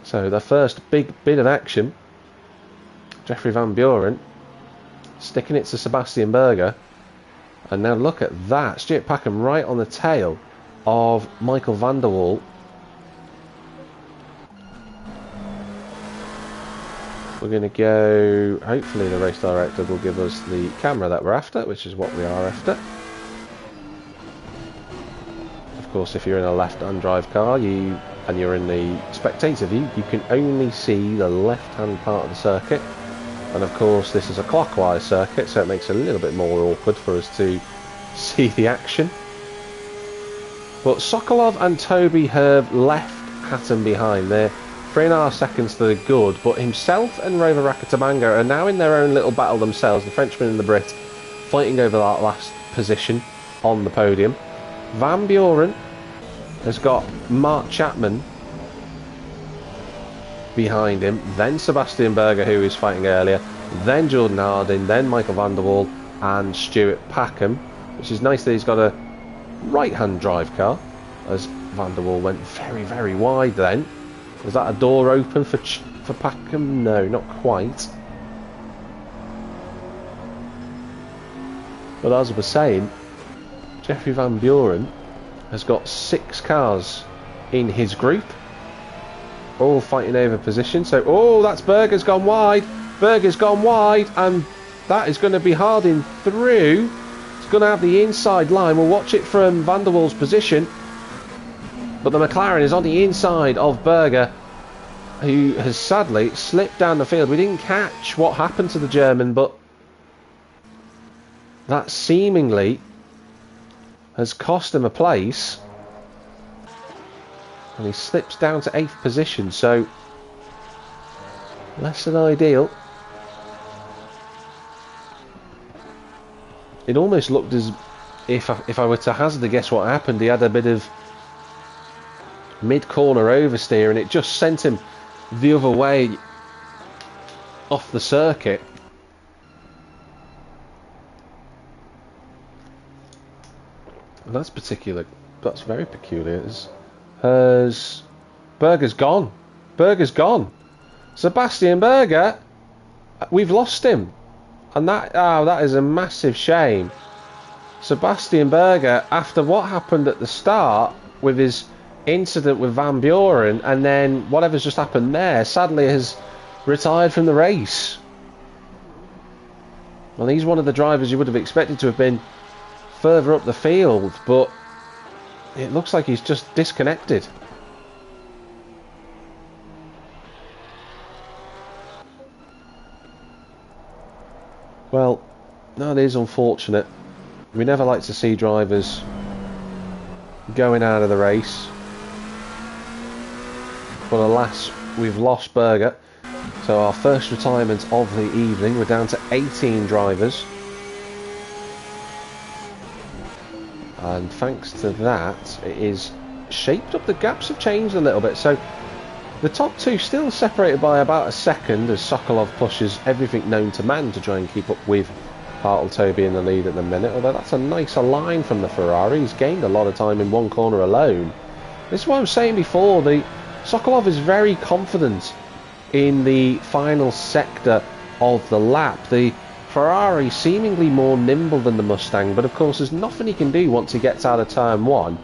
So the first big bit of action, Jeffrey Van Buren sticking it to Sebastian Berger. And now look at that, Stuart Packham right on the tail of Michael van der Waal. We're going to go, hopefully the race director will give us the camera that we're after, which is what we are after. Of course, if you're in a left-hand drive car and you're in the spectator view, you can only see the left-hand part of the circuit. And of course, this is a clockwise circuit, so it makes it a little bit more awkward for us to see the action. But Sokolov and Toby have left Hatton behind. They're 3.5 seconds to the good, but himself and Rover Rakatabanga are now in their own little battle themselves, the Frenchman and the Brit, fighting over that last position on the podium. Van Buren has got Mark Chapman behind him, then Sebastian Berger, who was fighting earlier, then Jordan Harding, then Michael van der Waal and Stuart Packham, which is nice that he's got a right-hand drive car, as van der Waal went very, very wide then. Was that a door open for Packham? No, not quite. But as I was saying, Jeffrey Van Buren has got 6 cars in his group, all fighting over position. So, oh, that's Berger's gone wide. Berger's gone wide, and that is going to be Harding through. It's going to have the inside line. We'll watch it from Van der Waal's position. But the McLaren is on the inside of Berger, who has sadly slipped down the field. We didn't catch what happened to the German, but that seemingly has cost him a place. And he slips down to 8th position, so less than ideal. It almost looked as if I were to hazard a guess what happened, he had a bit of mid-corner oversteer and it just sent him the other way off the circuit. And that's very peculiar. Berger's gone. Berger's gone. Sebastian Berger, we've lost him. And that is a massive shame. Sebastian Berger, after what happened at the start with his incident with Van Buren and then whatever's just happened there, sadly has retired from the race. Well, he's one of the drivers you would have expected to have been further up the field, but it looks like he's just disconnected. Well, that is unfortunate. We never like to see drivers going out of the race. But alas, we've lost Berger. So our first retirement of the evening. We're down to 18 drivers. And thanks to that, it is shaped up. The gaps have changed a little bit. So the top two still separated by about a second as Sokolov pushes everything known to man to try and keep up with Hartle Toby in the lead at the minute. Although that's a nicer line from the Ferrari. He's gained a lot of time in one corner alone. This is what I was saying before. Sokolov is very confident in the final sector of the lap. The Ferrari seemingly more nimble than the Mustang, but of course there's nothing he can do once he gets out of turn one.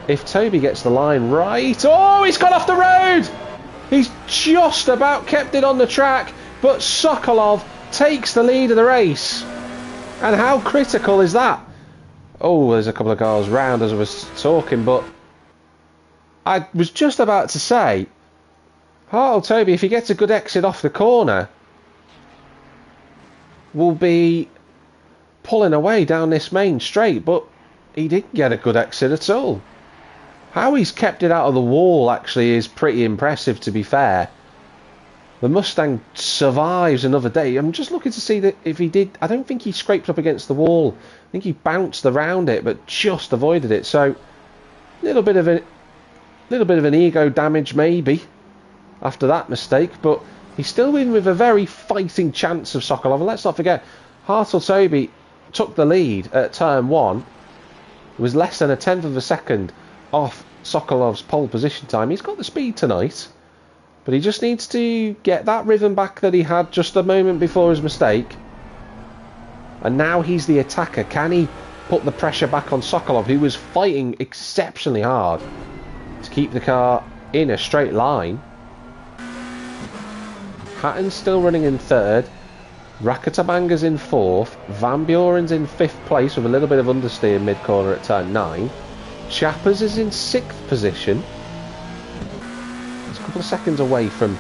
If Toby gets the line right... Oh, he's got off the road! He's just about kept it on the track, but Sokolov takes the lead of the race. And how critical is that? Oh, there's a couple of cars round as I was talking, but I was just about to say, Hartle Toby, if he gets a good exit off the corner, will be pulling away down this main straight, but he didn't get a good exit at all. How he's kept it out of the wall actually is pretty impressive, to be fair. the Mustang survives another day. I'm just looking to see that if he did. I don't think he scraped up against the wall. I think he bounced around it, but just avoided it. So a little bit of an ego damage maybe after that mistake, but he's still in with a very fighting chance of Sokolov. And let's not forget, Hartle-Toby took the lead at turn 1. It was less than a tenth of a second off Sokolov's pole position time. He's got the speed tonight, but he just needs to get that rhythm back that he had just a moment before his mistake. And now he's the attacker. Can he put the pressure back on Sokolov, who was fighting exceptionally hard to keep the car in a straight line? Hatton's still running in 3rd. Rakatamanga's in 4th. Van Buren's in 5th place with a little bit of understeer mid-corner at turn 9. Chappers is in 6th position. It's a couple of seconds away from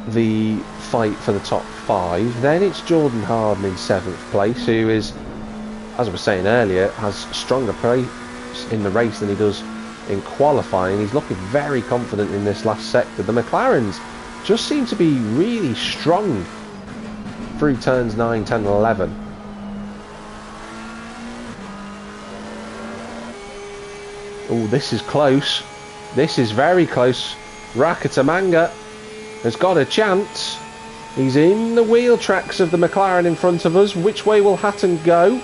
the fight for the top 5. Then it's Jordan Harden in 7th place, who is, as I was saying earlier, has stronger pace in the race than he does in qualifying. He's looking very confident in this last sector. The McLarens just seem to be really strong through turns 9, 10 and 11. Oh, this is close. This is very close. Rakatamanga has got a chance. He's in the wheel tracks of the McLaren in front of us. Which way will Hatton go?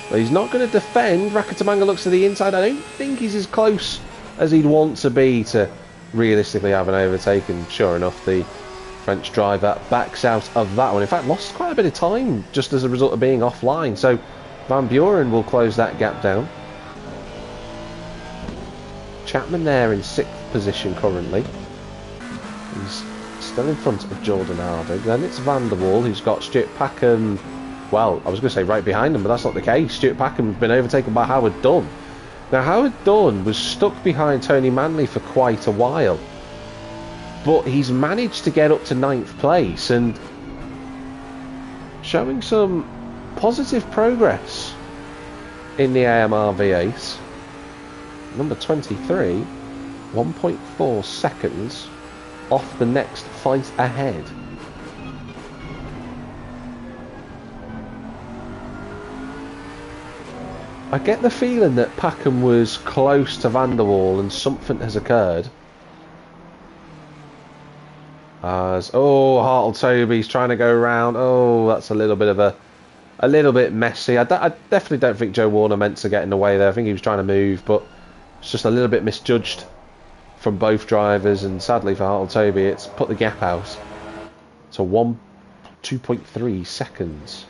Well, he's not going to defend. Rakatamanga looks to the inside. I don't think he's as close as he'd want to be to realistically have an overtaken. Sure enough, the French driver backs out of that one. In fact, lost quite a bit of time just as a result of being offline. So Van Buren will close that gap down. Chapman there in 6th position currently. He's still in front of Jordan Harden. Then it's Van der Waal, who's got Stuart Packham. Well, I was going to say right behind him, but that's not the case. Stuart Packham's been overtaken by Howard Dunn. Now, Howard Dunn was stuck behind Tony Manley for quite a while, but he's managed to get up to 9th place and showing some positive progress in the AMR V8. Number 23, 1.4 seconds off the next fight ahead. I get the feeling that Packham was close to Van der Waal and something has occurred. As Hartle-Toby's trying to go around. Oh, that's a little bit messy. I definitely don't think Joe Warner meant to get in the way there. I think he was trying to move, but it's just a little bit misjudged from both drivers, and sadly for Hartle-Toby, it's put the gap out to 2.3 seconds.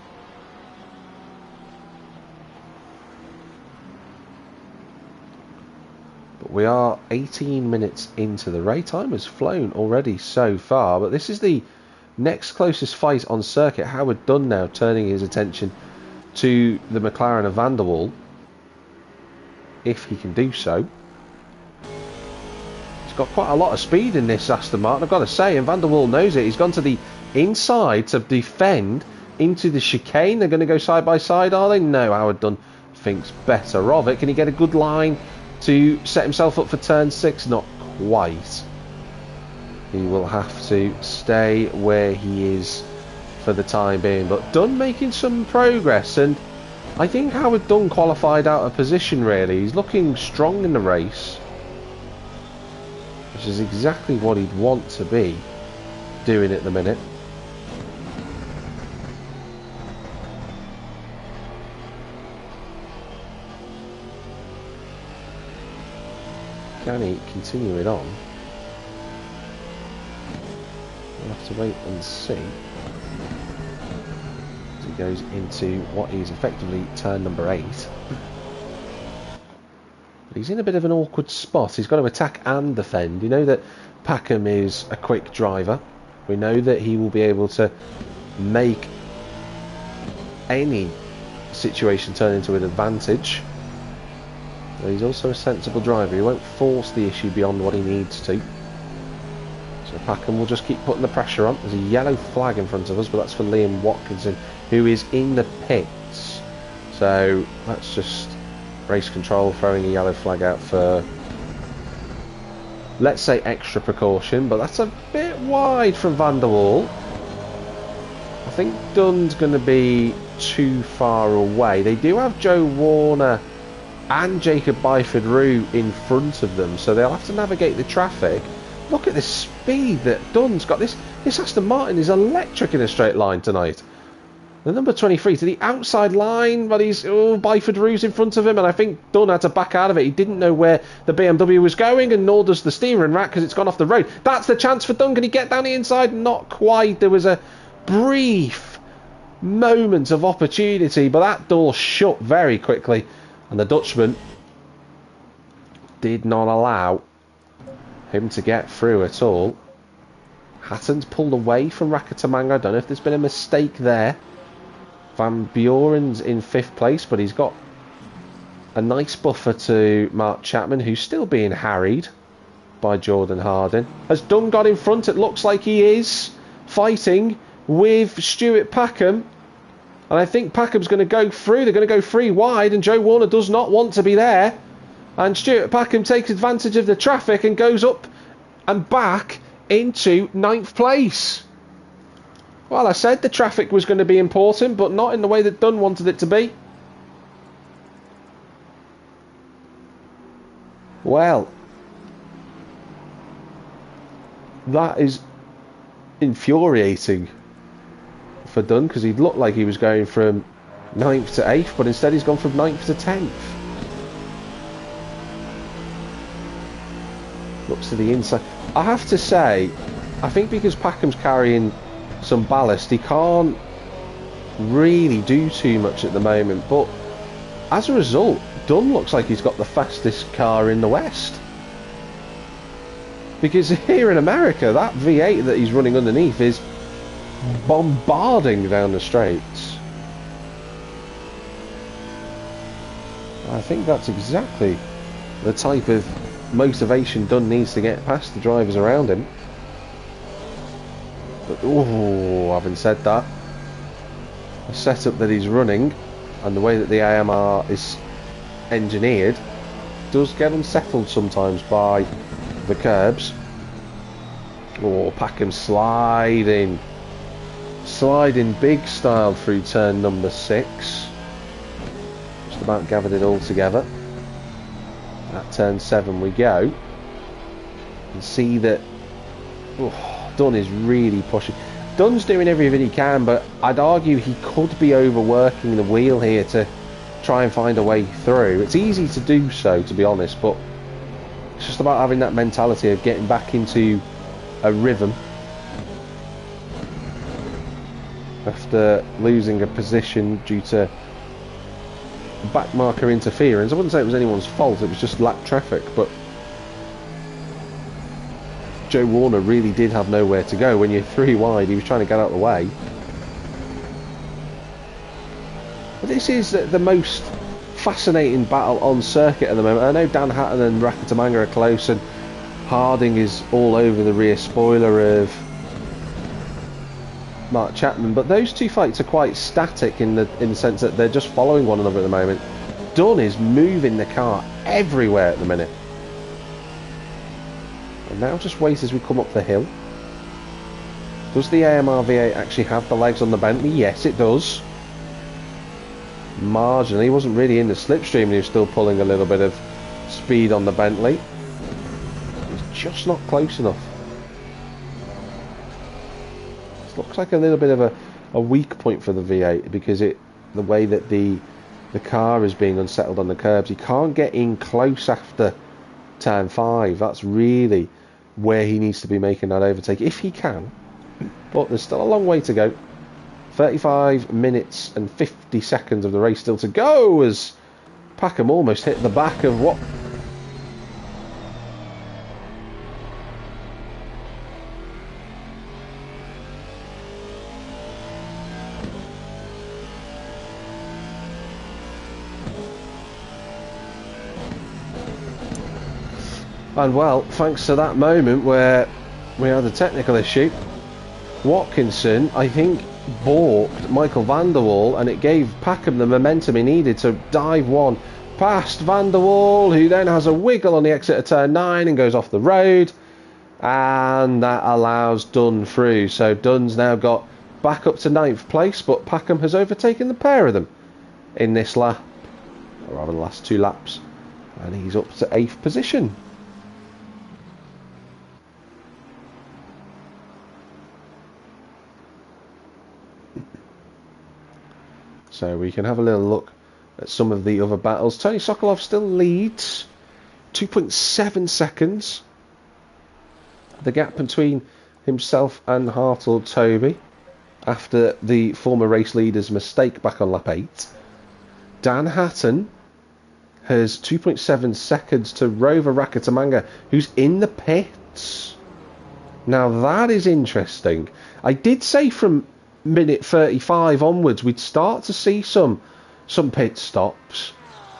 But we are 18 minutes into the race. Time has flown already so far, but this is the next closest fight on circuit. Howard Dunn now turning his attention to the McLaren of Van der Waal, if he can do so. He's got quite a lot of speed in this Aston Martin, I've got to say, and Van der Waal knows it. He's gone to the inside to defend into the chicane. They're going to go side by side, are they? No, Howard Dunn thinks better of it. Can he get a good line to set himself up for turn 6? Not quite. He will have to stay where he is for the time being. But Dunn making some progress, and I think Howard Dunn qualified out of position really. He's looking strong in the race, which is exactly what he'd want to be doing at the minute. Can he continue it on? We'll have to wait and see. As he goes into what is effectively turn number 8. But he's in a bit of an awkward spot. He's got to attack and defend. You know that Packham is a quick driver. We know that he will be able to make any situation turn into an advantage. But he's also a sensible driver. He won't force the issue beyond what he needs to. So Packham will just keep putting the pressure on. There's a yellow flag in front of us, but that's for Liam Watkinson, who is in the pits. So that's just race control throwing a yellow flag out for let's say, extra precaution, but that's a bit wide from Van der Waal. I think Dunn's going to be too far away. They do have Joe Warner and Jacob Byford-Rue in front of them, so they'll have to navigate the traffic. Look at the speed that Dunn's got. This Aston Martin is electric in a straight line tonight. The number 23 to the outside line, but Byford-Rue's in front of him, and I think Dunn had to back out of it. He didn't know where the BMW was going, and nor does the steering rack because it's gone off the road. That's the chance for Dunn. Can he get down the inside? Not quite. There was a brief moment of opportunity, but that door shut very quickly, and the Dutchman did not allow him to get through at all. Hatton's pulled away from Rakatamanga. I don't know if there's been a mistake there. Van Buren's in 5th place, but he's got a nice buffer to Mark Chapman, who's still being harried by Jordan Harding. Has Dunn got in front? It looks like he is fighting with Stuart Packham, and I think Packham's going to go through. They're going to go 3 wide, and Joe Warner does not want to be there, and Stuart Packham takes advantage of the traffic and goes up and back into 9th place. Well, I said the traffic was going to be important, but not in the way that Dunn wanted it to be. Well, that is infuriating for Dunn, because he looked like he was going from 9th to 8th, but instead he's gone from 9th to 10th. Looks to the inside. I have to say, I think because Packham's carrying some ballast, he can't really do too much at the moment, but as a result, Dunn looks like he's got the fastest car in the West. Because here in America, that V8 that he's running underneath is bombarding down the straights. I think that's exactly the type of motivation Dunn needs to get past the drivers around him. But, having said that, the setup that he's running and the way that the AMR is engineered does get unsettled sometimes by the curbs. Packham sliding big style through turn number 6. Just about gathered it all together. At turn 7 we go. And see that Dunn is really pushing. Dunn's doing everything he can, but I'd argue he could be overworking the wheel here to try and find a way through. It's easy to do so, to be honest, but it's just about having that mentality of getting back into a rhythm after losing a position due to backmarker interference. I wouldn't say it was anyone's fault, it was just lap traffic, but Joe Warner really did have nowhere to go. When you're 3 wide, he was trying to get out of the way. But this is the most fascinating battle on circuit at the moment. I know Dan Hatton and Rakatamanga are close, and Harding is all over the rear spoiler of Mark Chapman, but those two fights are quite static in the sense that they're just following one another at the moment. Dunn is moving the car everywhere at the minute. And now just wait as we come up the hill. Does the AMR V8 actually have the legs on the Bentley? Yes, it does. Marginally. He wasn't really in the slipstream and he was still pulling a little bit of speed on the Bentley. He's just not close enough. This looks like a little bit of a weak point for the V8 because the way that the car is being unsettled on the curbs. He can't get in close after turn 5. That's really where he needs to be making that overtake, if he can. But there's still a long way to go. 35 minutes and 50 seconds of the race still to go as Packham almost hit the back of what... And well, thanks to that moment where we had a technical issue, Watkinson, I think, balked Michael van der Waal, and it gave Packham the momentum he needed to dive one past Van der Waal, who then has a wiggle on the exit of turn 9 and goes off the road. And that allows Dunn through. So Dunn's now got back up to 9th place, but Packham has overtaken the pair of them in this lap, or rather the last 2 laps. And he's up to 8th position. So we can have a little look at some of the other battles. Tony Sokolov still leads 2.7 seconds. The gap between himself and Hartle Toby after the former race leader's mistake back on lap 8. Dan Hatton has 2.7 seconds to Rover Rakatamanga, who's in the pits. Now that is interesting. I did say from minute 35 onwards we'd start to see some pit stops,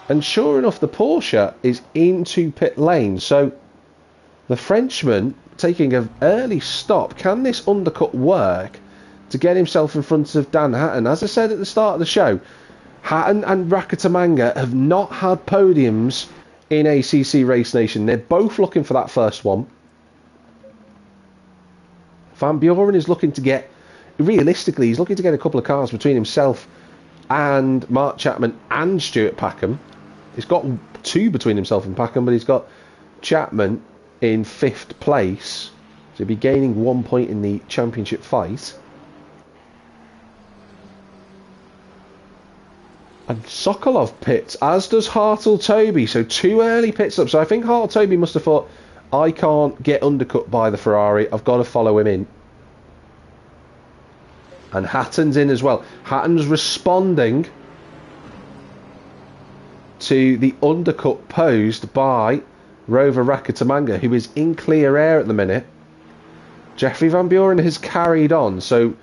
and sure enough the Porsche is into pit lane. So the Frenchman taking an early stop. Can this undercut work to get himself in front of Dan Hatton? As I said at the start of the show, Hatton and Rakatamanga have not had podiums in ACC Race Nation. They're both looking for that first one. Van Buren is looking to get, realistically, he's looking to get a couple of cars between himself and Mark Chapman and Stuart Packham. He's got 2 between himself and Packham, but he's got Chapman in 5th place, so he'll be gaining 1 point in the championship fight. And Sokolov pits, as does Hartle Toby, so 2 early pit stops. So I think Hartle Toby must have thought, I can't get undercut by the Ferrari, I've got to follow him in. And Hatton's in as well. Hatton's responding to the undercut posed by Rover Rakatamanga, who is in clear air at the minute. Jeffrey Van Buren has carried on. So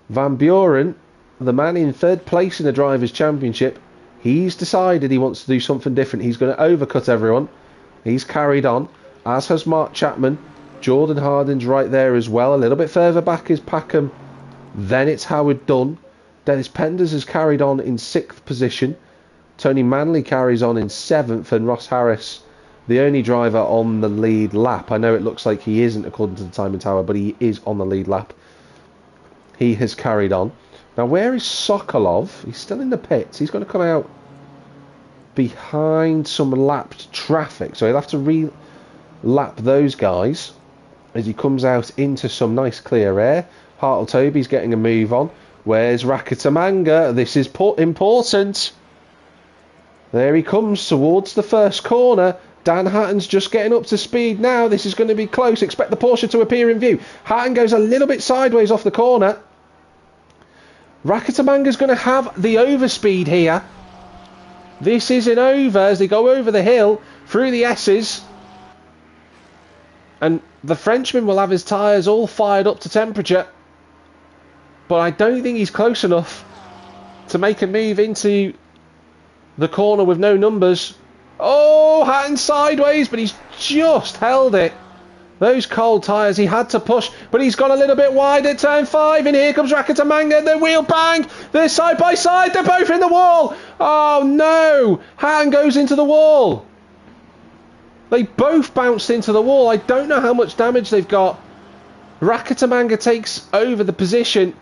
Van Buren, the man in 3rd place in the Drivers' Championship, he's decided he wants to do something different. He's going to overcut everyone. He's carried on, as has Mark Chapman. Jordan Hardin's right there as well. A little bit further back is Packham. Then it's Howard Dunn. Dennis Penders has carried on in 6th position. Tony Manley carries on in 7th, and Ross Harris, the only driver on the lead lap. I know it looks like he isn't according to the timing tower, but he is on the lead lap. He has carried on. Now where is Sokolov? He's still in the pits. He's going to come out behind some lapped traffic, so he'll have to re-lap those guys as he comes out into some nice clear air. Hartle Toby's getting a move on. Where's Rakatamanga? This is important. There he comes towards the first corner. Dan Hatton's just getting up to speed now. This is going to be close. Expect the Porsche to appear in view. Hatton goes a little bit sideways off the corner. Rakatamanga's going to have the overspeed here. This isn't over as they go over the hill through the S's. And the Frenchman will have his tyres all fired up to temperature. But I don't think he's close enough to make a move into the corner with no numbers. Oh, Hatton sideways, but he's just held it. Those cold tyres, he had to push, but he's gone a little bit wide at turn 5, and here comes Rakatamanga. The wheel bang, they're side by side, they're both in the wall. Oh no, Hatton goes into the wall. They both bounced into the wall. I don't know how much damage they've got. Rakatamanga takes over the position,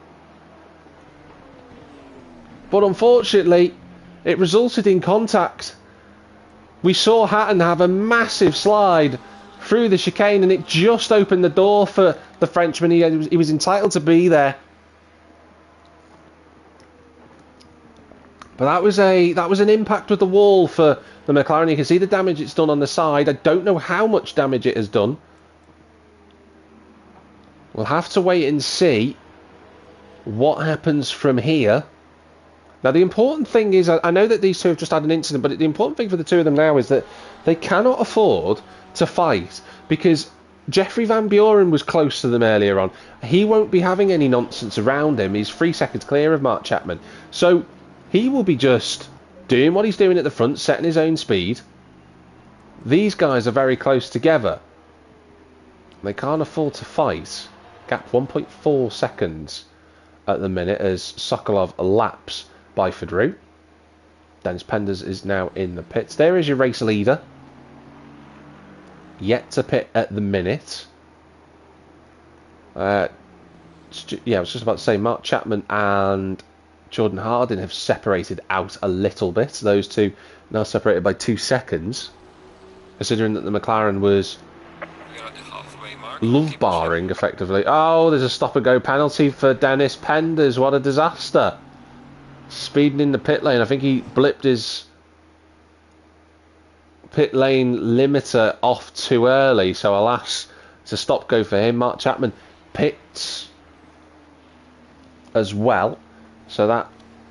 but unfortunately it resulted in contact. We saw Hatton have a massive slide through the chicane, and it just opened the door for the Frenchman. He was entitled to be there. But that was an impact with the wall for the McLaren. You can see the damage it's done on the side. I don't know how much damage it has done. We'll have to wait and see what happens from here. Now, the important thing is, I know that these two have just had an incident, but the important thing for the two of them now is that they cannot afford to fight, because Jeffrey Van Buren was close to them earlier on. He won't be having any nonsense around him. He's 3 seconds clear of Mark Chapman. So he will be just doing what he's doing at the front, setting his own speed. These guys are very close together. They can't afford to fight. Gap 1.4 seconds at the minute as Sokolov laps Byford route. Dennis Penders is now in the pits. There is your race leader. Yet to pit at the minute. Yeah, I was just about to say Mark Chapman and Jordan Harding have separated out a little bit. Those two now separated by 2 seconds. Considering that the McLaren was love barring effectively. Oh, there's a stop and go penalty for Dennis Penders. What a disaster. Speeding in the pit lane. I think he blipped his pit lane limiter off too early. So alas, it's a stop go for him. Mark Chapman pits as well. So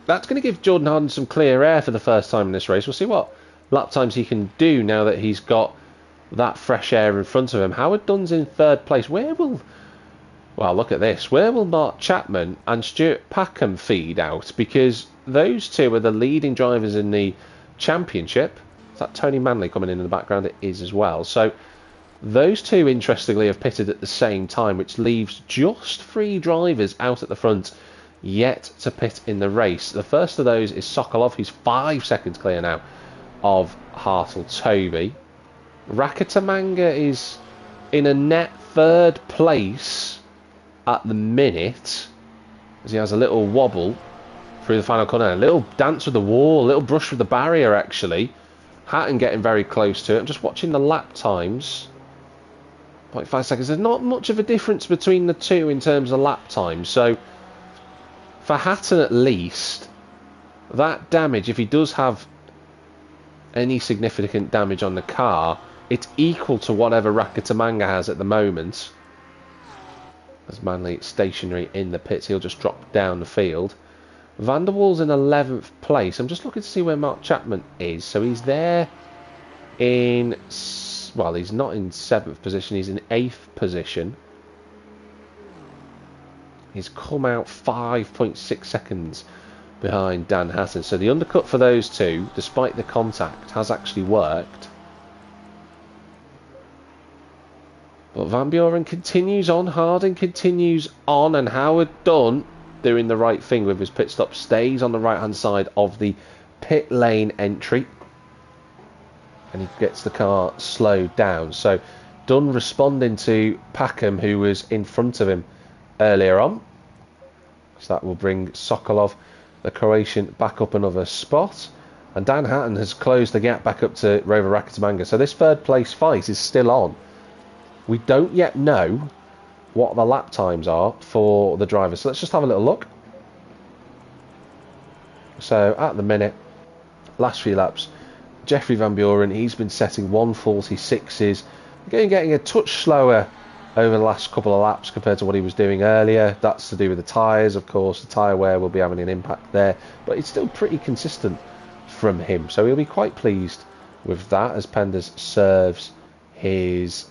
that's going to give Jordan Harding some clear air for the first time in this race. We'll see what lap times he can do now that he's got that fresh air in front of him. Howard Dunn's in 3rd place. Well, look at this. Where will Mark Chapman and Stuart Packham feed out? Because those two are the leading drivers in the championship. Is that Tony Manley coming in the background? It is as well. So those two, interestingly, have pitted at the same time, which leaves just 3 drivers out at the front yet to pit in the race. The first of those is Sokolov, who's 5 seconds clear now of Hartle-Toby. Rakatamanga is in a net 3rd place at the minute, as he has a little wobble through the final corner. A little dance with the wall, a little brush with the barrier, actually. Hatton getting very close to it. I'm just watching the lap times. 0.5 seconds. There's not much of a difference between the two in terms of lap time. So, for Hatton at least, that damage, if he does have any significant damage on the car, it's equal to whatever Rakatamanga has at the moment. As Manley stationary in the pits, he'll just drop down the field. Van der Waals in 11th place. I'm just looking to see where Mark Chapman is. So he's there in... Well, he's not in 7th position. He's in 8th position. He's come out 5.6 seconds behind Dan Hatton. So the undercut for those two, despite the contact, has actually worked. But Van Buren continues on. Harding continues on. And Howard Dunn, doing the right thing with his pit stop, stays on the right hand side of the pit lane entry, and he gets the car slowed down. So Dunn responding to Packham, who was in front of him earlier on. So that will bring Sokolov, the Croatian, back up another spot, and Dan Hatton has closed the gap back up to Rover Rakatamanga. So this 3rd place fight is still on. We don't yet know what the lap times are for the drivers. So let's just have a little look. So at the minute, last few laps, Jeffrey Van Buren, he's been setting 1:46s. Again, getting a touch slower over the last couple of laps compared to what he was doing earlier. That's to do with the tyres, of course. The tyre wear will be having an impact there. But it's still pretty consistent from him. So he'll be quite pleased with that as Penders serves his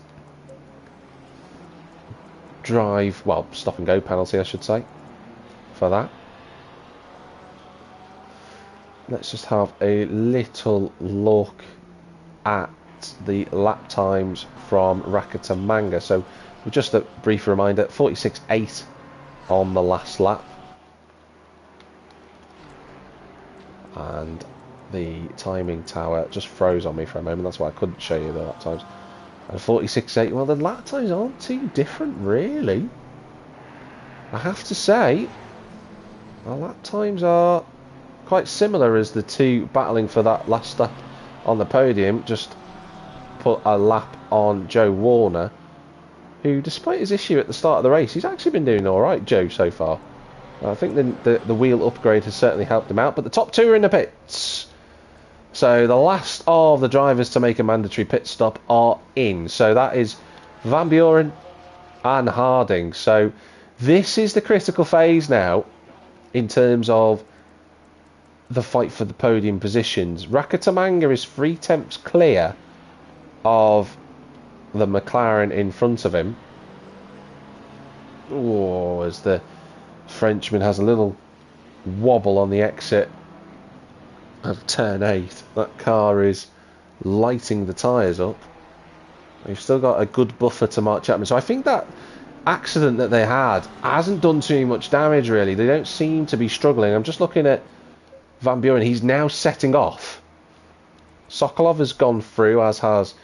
drive, well, stop and go penalty, I should say, for that. Let's just have a little look at the lap times from Rakatamanga. So just a brief reminder, 46.8 on the last lap, and the timing tower just froze on me for a moment. That's why I couldn't show you the lap times. And 46.8, well, the lap times aren't too different, really. I have to say, the lap times are quite similar as the two battling for that last stop on the podium. Just put a lap on Joe Warner, who, despite his issue at the start of the race, he's actually been doing all right, Joe, so far. I think the wheel upgrade has certainly helped him out. But the top two are in the pits. So the last of the drivers to make a mandatory pit stop are in. So that is Van Buren and Harding. So this is the critical phase now in terms of the fight for the podium positions. Rakatamanga is 3/10 clear of the McLaren in front of him. Oh, as the Frenchman has a little wobble on the exit of turn 8. That car is lighting the tyres up. They've still got a good buffer to Mark Chapman. So I think that accident that they had hasn't done too much damage, really. They don't seem to be struggling. I'm just looking at Van Buren. He's now setting off. Sokolov has gone through, as has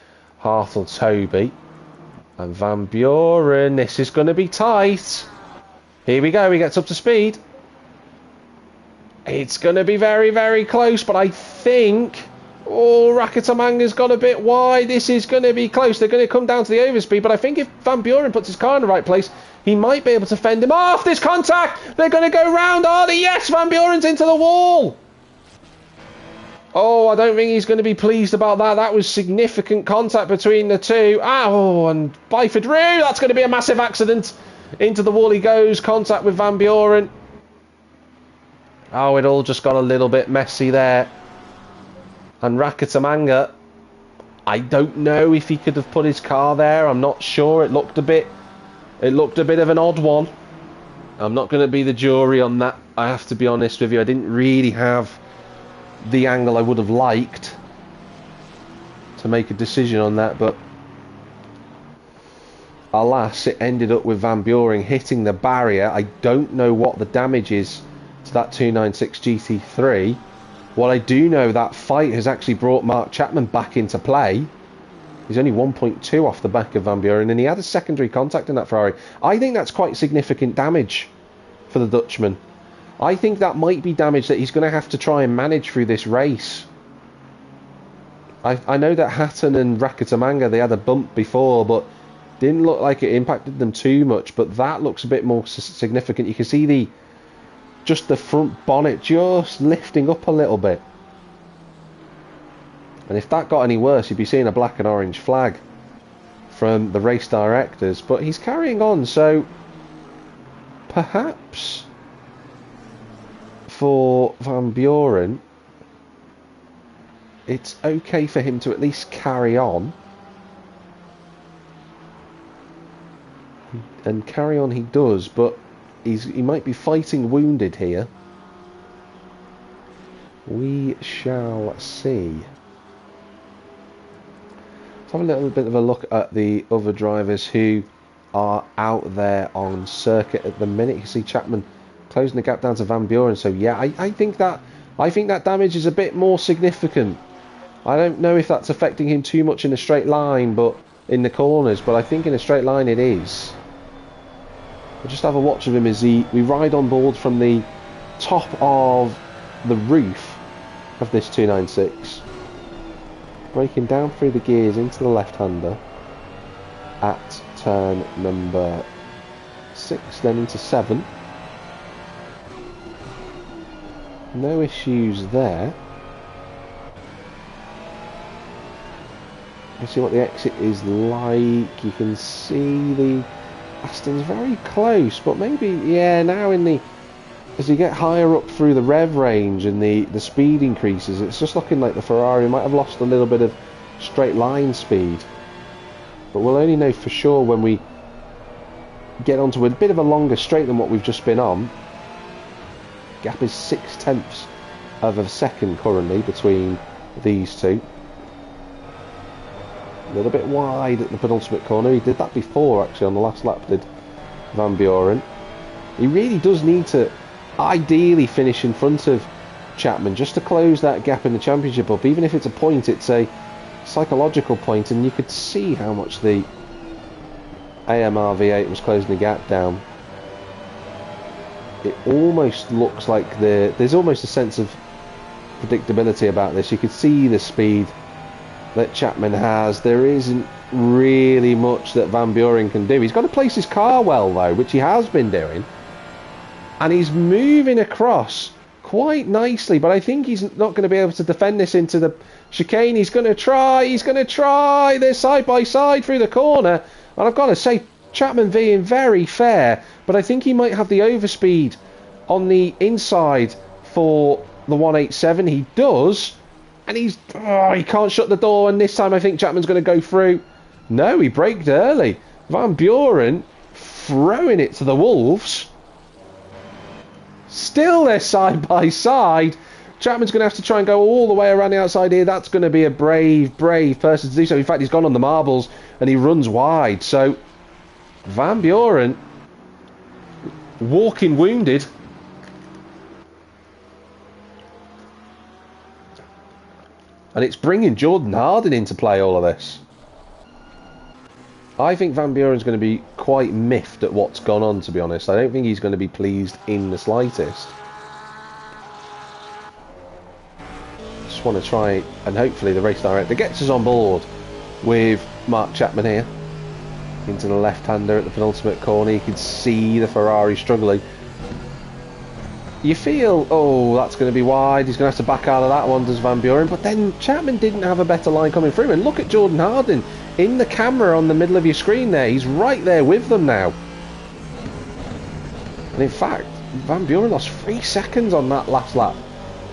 Hartle Toby. And Van Buren, this is going to be tight. Here we go, he gets up to speed. It's going to be very, very close, but I think... Oh, Raketamanga's got a bit wide. This is going to be close. They're going to come down to the overspeed, but I think if Van Buren puts his car in the right place, he might be able to fend him off. This contact! They're going to go round, are they? Yes, Van Buren's into the wall! Oh, I don't think he's going to be pleased about that. That was significant contact between the two. Oh, and Byford Rue, that's going to be a massive accident. Into the wall he goes, contact with Van Buren. Oh, it all just got a little bit messy there. And Raketamanга, I don't know if he could have put his car there. I'm not sure. It looked a bit of an odd one. I'm not going to be the jury on that. I have to be honest with you. I didn't really have the angle I would have liked to make a decision on that, but alas, it ended up with Van Buren hitting the barrier. I don't know what the damage is to that 296 GT3. What I do know, that fight has actually brought Mark Chapman back into play. He's only 1.2 off the back of Van Buren, and he had a secondary contact in that Ferrari. I think that's quite significant damage for the Dutchman. I think that might be damage that he's going to have to try and manage through this race. I know that Hatton and Raketamanga, they had a bump before, but didn't look like it impacted them too much. But that looks a bit more significant. You can see just the front bonnet just lifting up a little bit. And if that got any worse, you'd be seeing a black and orange flag from the race directors. But he's carrying on, so perhaps for Van Buren, it's okay for him to at least carry on. And carry on he does, but he might be fighting wounded here. We shall see. Let's have a little bit of a look at the other drivers who are out there on circuit at the minute. You can see Chapman closing the gap down to Van Buren. So yeah, I think that damage is a bit more significant. I don't know if that's affecting him too much in a straight line, but in the corners. But I think in a straight line it is. We'll just have a watch of him as we ride on board from the top of the roof of this 296, braking down through the gears into the left-hander at turn number 6, then into 7. No issues there. You can see what the exit is like. You can see the Aston's very close, but maybe, yeah, now as you get higher up through the rev range and the speed increases, it's just looking like the Ferrari might have lost a little bit of straight line speed. But we'll only know for sure when we get onto a bit of a longer straight than what we've just been on. Gap is 0.6 of a second currently between these two. A little bit wide at the penultimate corner. He did that before, actually, on the last lap, did Van Buren. He really does need to ideally finish in front of Chapman just to close that gap in the championship up. Even if it's a point, it's a psychological point, and you could see how much the AMR V8 was closing the gap down. It almost looks like there's almost a sense of predictability about this. You could see the speed that Chapman has. There isn't really much that Van Buren can do. He's got to place his car well, though, which he has been doing. And he's moving across quite nicely, but I think he's not going to be able to defend this into the chicane. He's going to try. They're side by side through the corner. And I've got to say, Chapman being very fair, but I think he might have the overspeed on the inside for the 187. He does. And he can't shut the door, and this time I think Chapman's going to go through. No, he braked early. Van Buren throwing it to the wolves. Still they're side by side. Chapman's going to have to try and go all the way around the outside here. That's going to be a brave person to do so. In fact, he's gone on the marbles and he runs wide. So Van Buren walking wounded. And it's bringing Jordan Harding into play, all of this. I think Van Buren's going to be quite miffed at what's gone on, to be honest. I don't think he's going to be pleased in the slightest. Just want to try, and hopefully the race director gets us on board with Mark Chapman here. Into the left-hander at the penultimate corner. You can see the Ferrari struggling. You feel, oh, that's going to be wide. He's going to have to back out of that one, does Van Buren. But then Chapman didn't have a better line coming through. And look at Jordan Harding in the camera on the middle of your screen there. He's right there with them now. And in fact, Van Buren lost 3 seconds on that last lap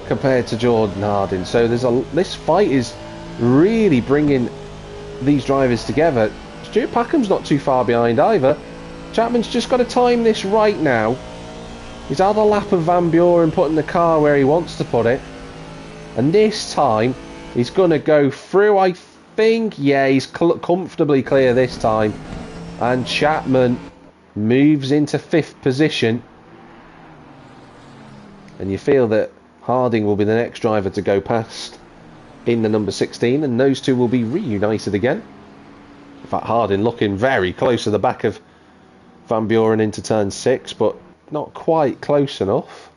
compared to Jordan Harding. So this fight is really bringing these drivers together. Stuart Packham's not too far behind either. Chapman's just got to time this right now. He's had a lap of Van Buren putting the car where he wants to put it. And this time, he's going to go through, I think. Yeah, he's comfortably clear this time. And Chapman moves into 5th position. And you feel that Harding will be the next driver to go past in the number 16. And those two will be reunited again. In fact, Harding looking very close to the back of Van Buren into turn 6, but not quite close enough.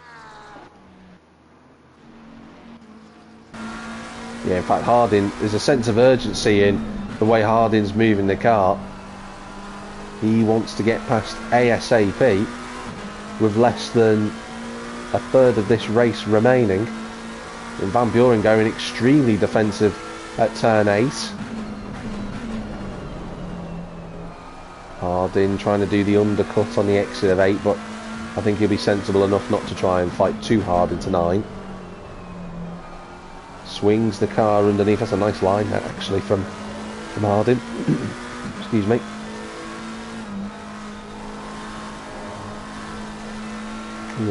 Yeah, in fact, Harding, there's a sense of urgency in the way Harding's moving the car. He wants to get past ASAP with less than a third of this race remaining. And Van Buren going extremely defensive at turn 8. Harding trying to do the undercut on the exit of 8, but I think he'll be sensible enough not to try and fight too hard into 9. Swings the car underneath. That's a nice line there, actually, from Harding. Excuse me.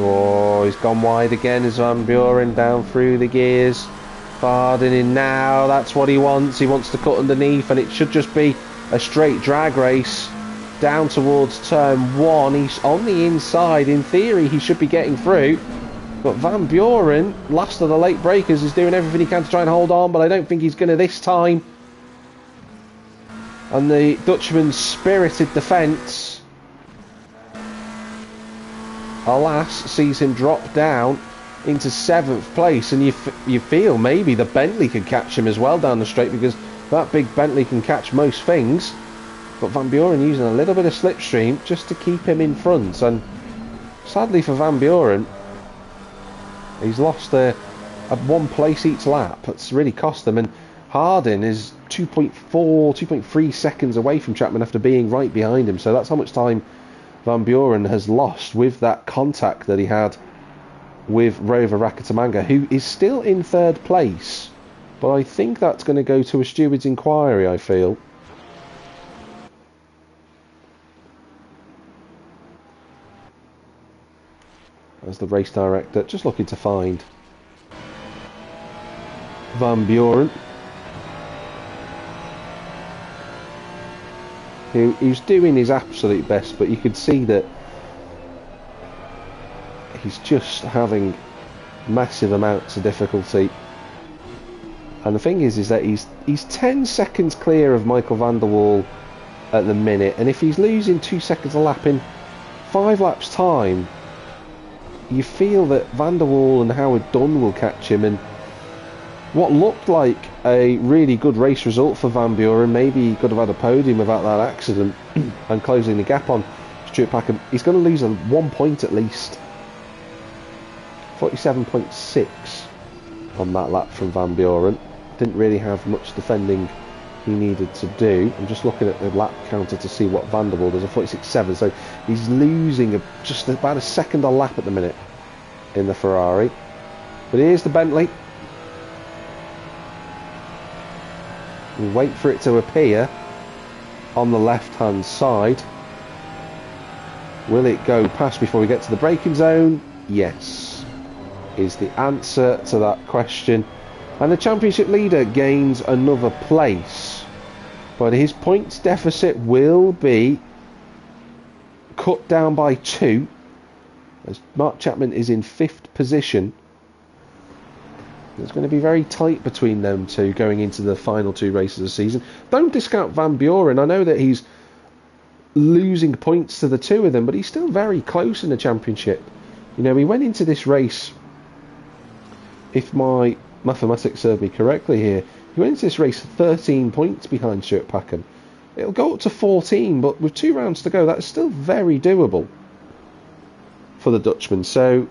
Oh, he's gone wide again as Van Buren down through the gears. Harding in now. That's what he wants. He wants to cut underneath, and it should just be a straight drag race down towards turn 1. He's on the inside. In theory, he should be getting through. But Van Buren, last of the late breakers, is doing everything he can to try and hold on, but I don't think he's going to this time. And the Dutchman's spirited defence, alas, sees him drop down into 7th place. And you feel maybe the Bentley could catch him as well down the straight, because that big Bentley can catch most things. But Van Buren using a little bit of slipstream just to keep him in front. And sadly for Van Buren, he's lost 1 place each lap. That's really cost them. And Harding is 2.3 seconds away from Chapman after being right behind him. So that's how much time Van Buren has lost with that contact that he had with Rover Rakatamanga, who is still in 3rd place. But I think that's going to go to a steward's inquiry, I feel. As the race director just looking to find Van Buren, who's doing his absolute best, but you could see that he's just having massive amounts of difficulty. And the thing is that he's 10 seconds clear of Michael van der Waal at the minute, and if he's losing 2 seconds a lap in 5 laps time, you feel that Van der Waal and Howard Dunn will catch him. And what looked like a really good race result for Van Buren, maybe he could have had a podium without that accident and closing the gap on Stuart Packham. He's going to lose 1 point at least. 47.6 on that lap from Van Buren. Didn't really have much defending he needed to do. I'm just looking at the lap counter to see what Van der Waal does. A 46.7, so he's losing just about a second a lap at the minute in the Ferrari. But here's the Bentley. We wait for it to appear on the left hand side. Will it go past before we get to the braking zone? Yes, is the answer to that question. And the championship leader gains another place, but his points deficit will be cut down by 2, as Mark Chapman is in 5th position. It's going to be very tight between them two going into the final 2 races of the season. Don't discount Van Buren. I know that he's losing points to the 2 of them, but he's still very close in the championship. You know, he went into this race, if my mathematics serve me correctly here, he went into this race 13 points behind Stuart Packham. It'll go up to 14, but with 2 rounds to go, that's still very doable for the Dutchman. So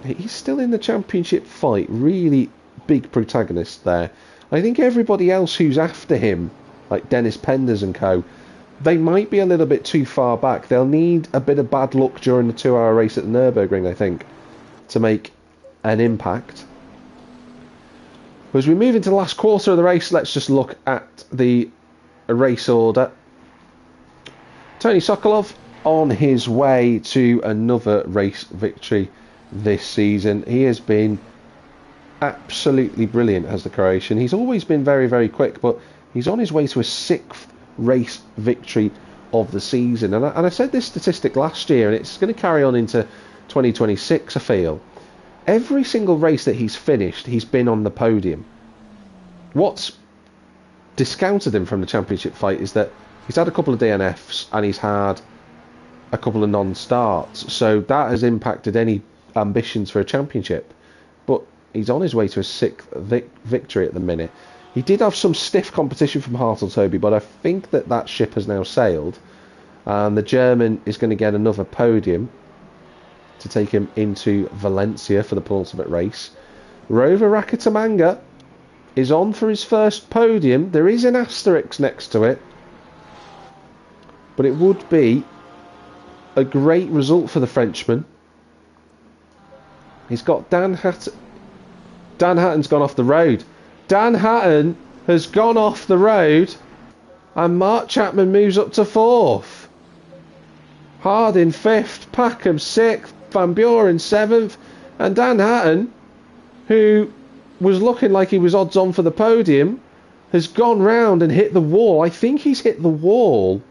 he's still in the championship fight, really big protagonist there. I think everybody else who's after him, like Dennis Penders and co, they might be a little bit too far back. They'll need a bit of bad luck during the 2-hour race at the Nürburgring, I think, to make an impact. As we move into the last quarter of the race, let's just look at the race order. Tony Sokolov on his way to another race victory this season. He has been absolutely brilliant as the Croatian. He's always been very, very quick, but he's on his way to a 6th race victory of the season. And I said this statistic last year, and it's going to carry on into 2026, I feel. Every single race that he's finished, he's been on the podium. What's discounted him from the championship fight is that he's had a couple of DNFs and he's had a couple of non-starts. So that has impacted any ambitions for a championship. But he's on his way to a 6th victory at the minute. He did have some stiff competition from Hartle-Toby, but I think that ship has now sailed. And the German is going to get another podium to take him into Valencia for the penultimate race. Rover Rakatamanga is on for his first podium. There is an asterisk next to it, but it would be a great result for the Frenchman. He's got Dan Hatton. Dan Hatton's gone off the road. Dan Hatton has gone off the road, and Mark Chapman moves up to 4th. Harding 5th, Packham 6th, Van Buren 7th, and Dan Hatton, who was looking like he was odds on for the podium, has gone round and hit the wall. I think he's hit the wall.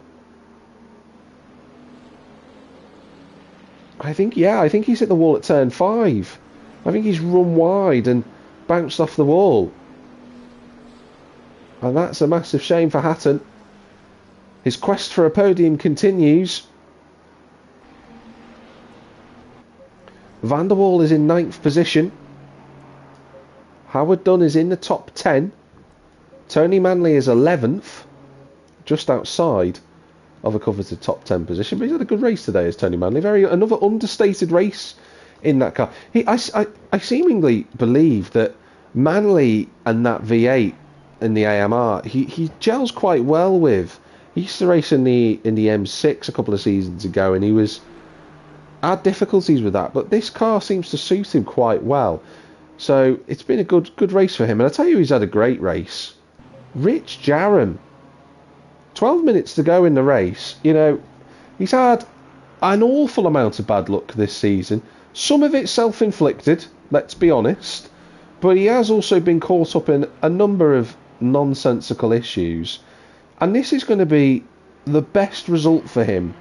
I think he's hit the wall at turn 5. I think he's run wide and bounced off the wall. And that's a massive shame for Hatton. His quest for a podium continues. Van der Waal is in 9th position. Howard Dunn is in the top 10. Tony Manley is 11th, just outside of a coveted top 10 position. But he's had a good race today as Tony Manley. Another understated race in that car. I seemingly believe that Manley and that V8 in the AMR, he gels quite well with. He used to race in the M6 a couple of seasons ago, and he had difficulties with that. But this car seems to suit him quite well. So it's been a good race for him. And I tell you, he's had a great race. Rich Jarram, 12 minutes to go in the race. You know, he's had an awful amount of bad luck this season. Some of it self-inflicted, let's be honest. But he has also been caught up in a number of nonsensical issues. And this is going to be the best result for him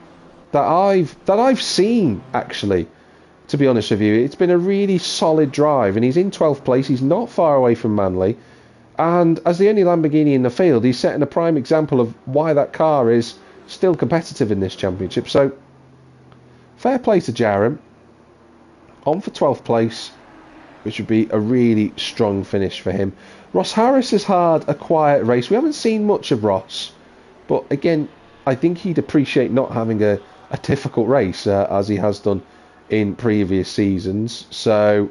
that I've seen, actually, to be honest with you. It's been a really solid drive, and he's in 12th place. He's not far away from Manley. And as the only Lamborghini in the field, he's setting a prime example of why that car is still competitive in this championship. So, fair play to Jarram. On for 12th place, which would be a really strong finish for him. Ross Harris has had a quiet race. We haven't seen much of Ross, but again, I think he'd appreciate not having a difficult race, as he has done in previous seasons. So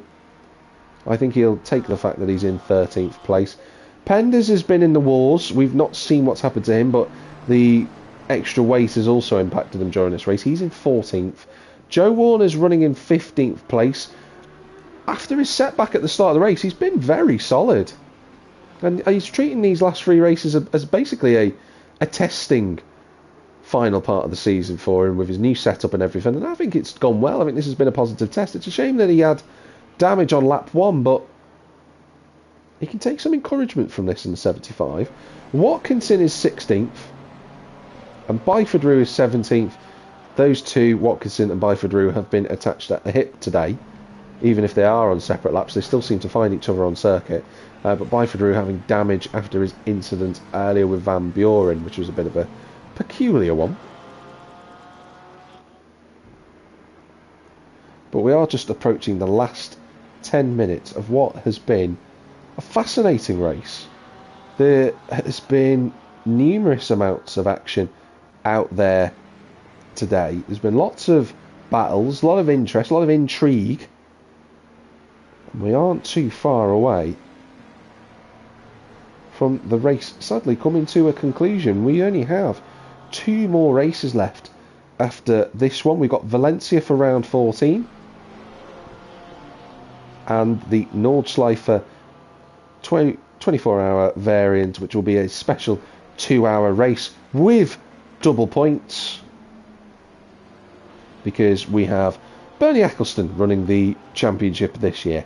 I think he'll take the fact that he's in 13th place. Penders has been in the wars. We've not seen what's happened to him, but the extra weight has also impacted him during this race. He's in 14th. Joe Warner's running in 15th place. After his setback at the start of the race, he's been very solid. And he's treating these last 3 races as basically a testing final part of the season for him with his new setup and everything. And I think it's gone well. I think this has been a positive test. It's a shame that he had damage on lap 1, but he can take some encouragement from this in the 75. Watkinson is 16th. And Byford Rue is 17th. Those two, Watkinson and Byford Rue, have been attached at the hip today. even if they are on separate laps, they still seem to find each other on circuit. But Byford Rue having damage after his incident earlier with Van Buren, which was a bit of a peculiar one. But we are just approaching the last 10 minutes of what has been a fascinating race. There has been numerous amounts of action out there today. There's been lots of battles, a lot of interest, a lot of intrigue. And we aren't too far away from the race sadly coming to a conclusion. We only have 2 more races left after this one. We've got Valencia for round 14 and the Nordschleife 24-hour variant, which will be a special 2-hour race with double points, because we have Bernie Eccleston running the championship this year.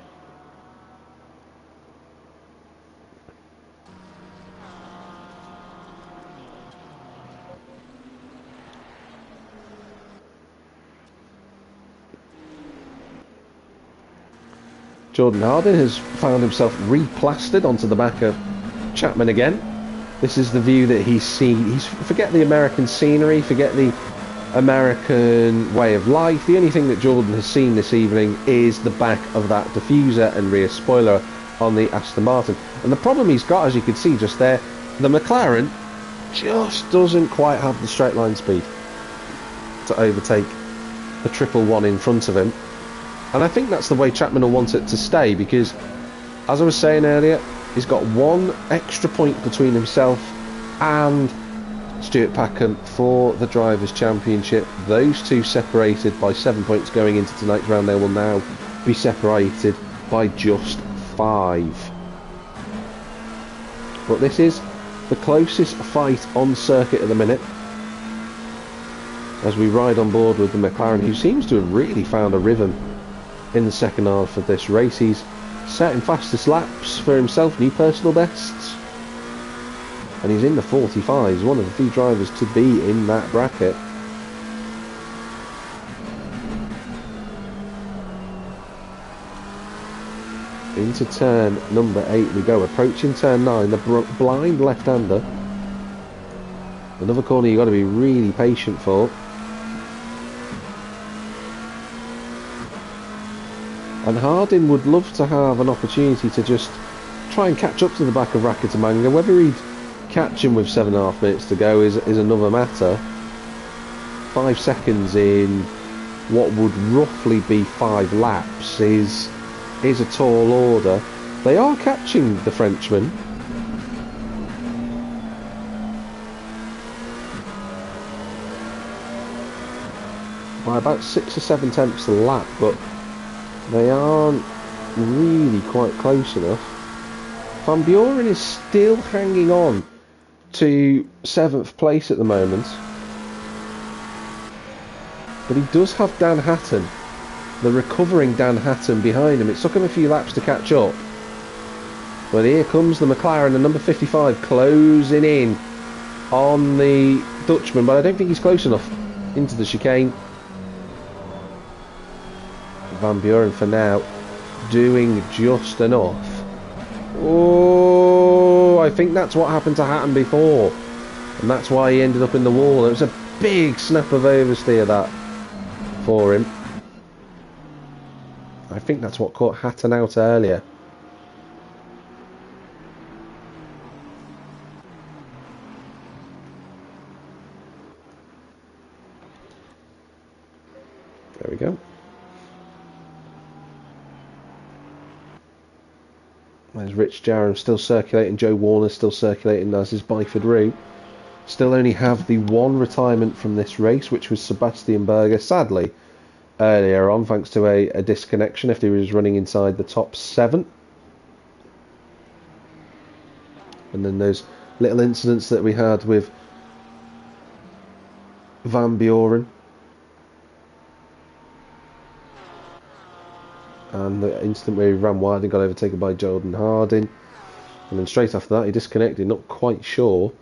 Jordan Harding has found himself replastered onto the back of Chapman again. This is the view that he's seen. Forget the American scenery, forget the American way of life. The only thing that Jordan has seen this evening is the back of that diffuser and rear spoiler on the Aston Martin. And the problem he's got, as you can see just there, the McLaren just doesn't quite have the straight line speed to overtake the 111 in front of him. And I think that's the way Chapman will want it to stay, because, as I was saying earlier, he's got 1 extra point between himself and Stuart Packham for the Drivers' Championship. Those two separated by 7 points going into tonight's round. They will now be separated by just 5. But this is the closest fight on circuit at the minute, as we ride on board with the McLaren, who seems to have really found a rhythm in the second half of this race. He's setting fastest laps for himself, new personal bests, and he's in the 45s, one of the few drivers to be in that bracket. Into turn number 8 we go, approaching turn 9, the blind left-hander. Another corner you've got to be really patient for. And Harding would love to have an opportunity to just try and catch up to the back of Rakitamanga. Whether he'd catch him with 7.5 minutes to go is another matter. 5 seconds in what would roughly be 5 laps is a tall order. They are catching the Frenchman. By about 6 or 7 tenths a lap, but they aren't really quite close enough. Van Buren is still hanging on to 7th place at the moment, but he does have Dan Hatton, the recovering Dan Hatton, behind him. It took him a few laps to catch up, but here comes the McLaren, the number 55, closing in on the Dutchman, but I don't think he's close enough into the chicane. Van Buren for now doing just enough. Oh, I think that's what happened to Hatton before, and that's why he ended up in the wall. It was a big snap of oversteer that for him. I think that's what caught Hatton out earlier. There we go. There's Rich Jarram still circulating, Joe Warner still circulating, as is Byford Rue. Still only have the 1 retirement from this race, which was Sebastian Berger, sadly, earlier on, thanks to a disconnection if he was running inside the top 7. And then those little incidents that we had with Van Buren. And the instant where he ran wide and got overtaken by Jordan Harding. And then straight after that he disconnected, not quite sure.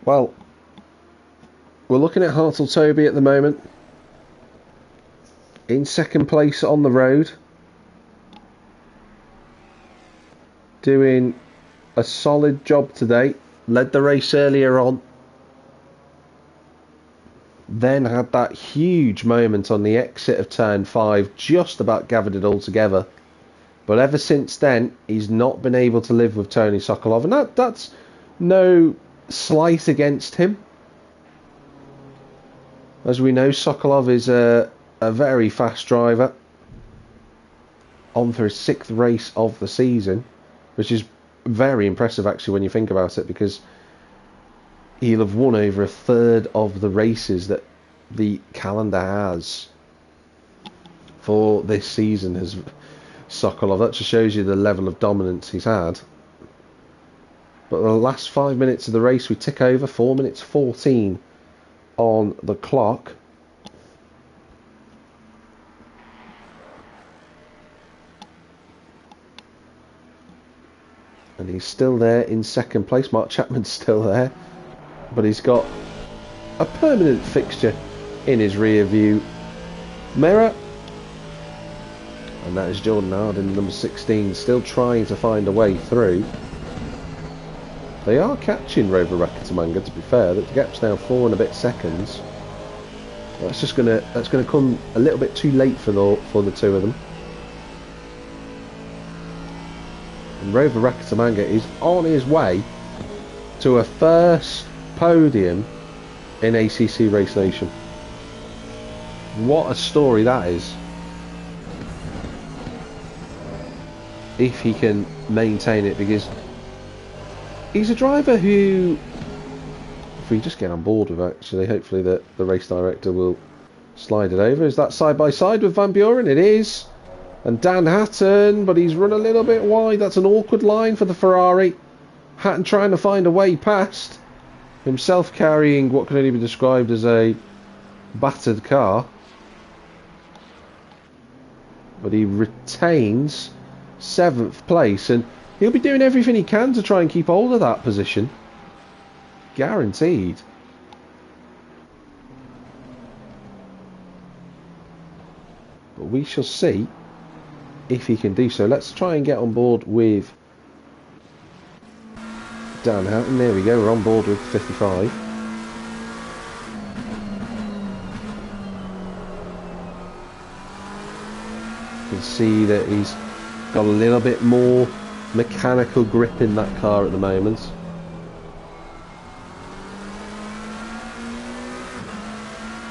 Well, we're looking at Hartle Toby at the moment. In second place on the road. Doing a solid job today. Led the race earlier on. Then had that huge moment on the exit of turn 5. Just about gathered it all together. But ever since then, he's not been able to live with Tony Sokolov. And that's no slight against him. As we know, Sokolov is a very fast driver. On for his 6th race of the season. Which is very impressive, actually, when you think about it. Because he'll have won over a third of the races that the calendar has for this season. Has Sokolov. That just shows you the level of dominance he's had. But the last 5 minutes of the race, we tick over 4 minutes 14 on the clock. And he's still there in second place. Mark Chapman's still there. But he's got a permanent fixture in his rear view mirror. And that is Jordan Harding, number 16, still trying to find a way through. They are catching Rover Rakatamanga, to be fair. The gap's now 4 and a bit seconds. That's gonna come a little bit too late for the two of them. And Rover Rakatamanga is on his way to a first podium in ACC Race Nation. What a story that is. If he can maintain it, because he's a driver who, if we just get on board with, actually, hopefully the race director will slide it over. Is that side by side with Van Buren? It is. And Dan Hatton, but he's run a little bit wide. That's an awkward line for the Ferrari. Hatton trying to find a way past. Himself carrying what can only be described as a battered car. But he retains 7th place, and he'll be doing everything he can to try and keep hold of that position. Guaranteed. But we shall see if he can do so. Let's try and get on board with Dan Houghton. There we go, we're on board with 55. You can see that he's got a little bit more mechanical grip in that car at the moment.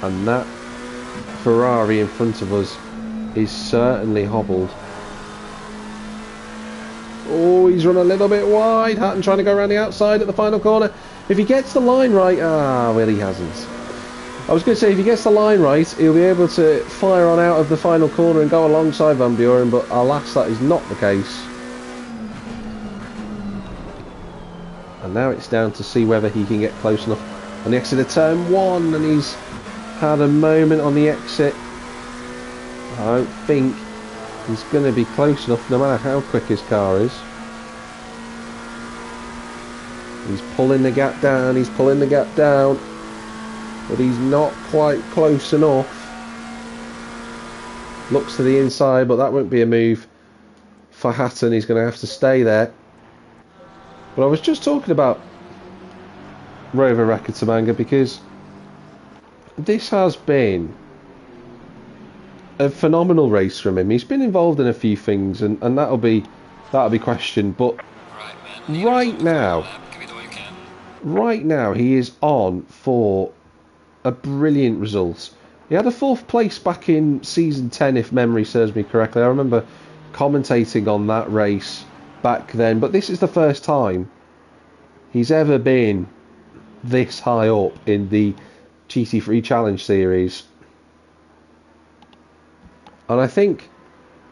And that Ferrari in front of us is certainly hobbled. Oh, he's run a little bit wide. Hatton trying to go around the outside at the final corner. If he gets the line right... well, he hasn't. I was going to say, if he gets the line right, he'll be able to fire on out of the final corner and go alongside Van Buren, but alas, that is not the case. And now it's down to see whether he can get close enough on the exit of turn 1, and he's had a moment on the exit. I don't think he's going to be close enough, no matter how quick his car is. He's pulling the gap down, he's pulling the gap down, but he's not quite close enough. Looks to the inside, but that won't be a move for Hatton. He's going to have to stay there. But I was just talking about Rover Rakatamanga because this has been a phenomenal race from him. He's been involved in a few things, and that'll be questioned. But right now he is on for a brilliant result. He had a 4th place back in season 10, if memory serves me correctly. I remember commentating on that race back then, but this is the first time he's ever been this high up in the GT3 Challenge Series. And I think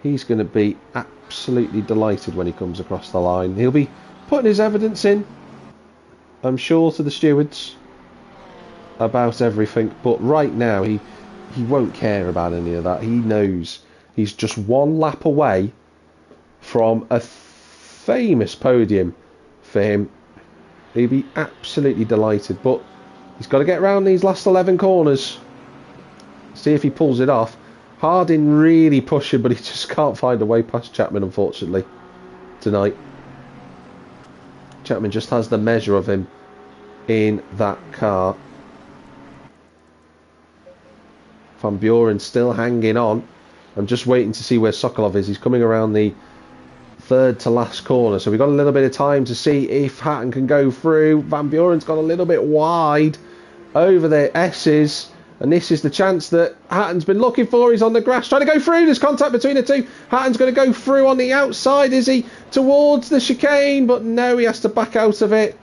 he's going to be absolutely delighted when he comes across the line. He'll be putting his evidence in, I'm sure, to the stewards about everything. But right now, he won't care about any of that. He knows he's just one lap away from a famous podium for him. He'd be absolutely delighted. But he's got to get around these last 11 corners. See if he pulls it off. Harding really pushing, but he just can't find a way past Chapman, unfortunately, tonight. Chapman just has the measure of him in that car. Van Buren still hanging on. I'm just waiting to see where Sokolov is. He's coming around the third to last corner, so we've got a little bit of time to see if Hatton can go through. Van Buren's gone a little bit wide over the S's, and this is the chance that Hatton's been looking for. He's on the grass trying to go through. There's contact between the two. Hatton's going to go through on the outside, is he, towards the chicane? But no, he has to back out of it.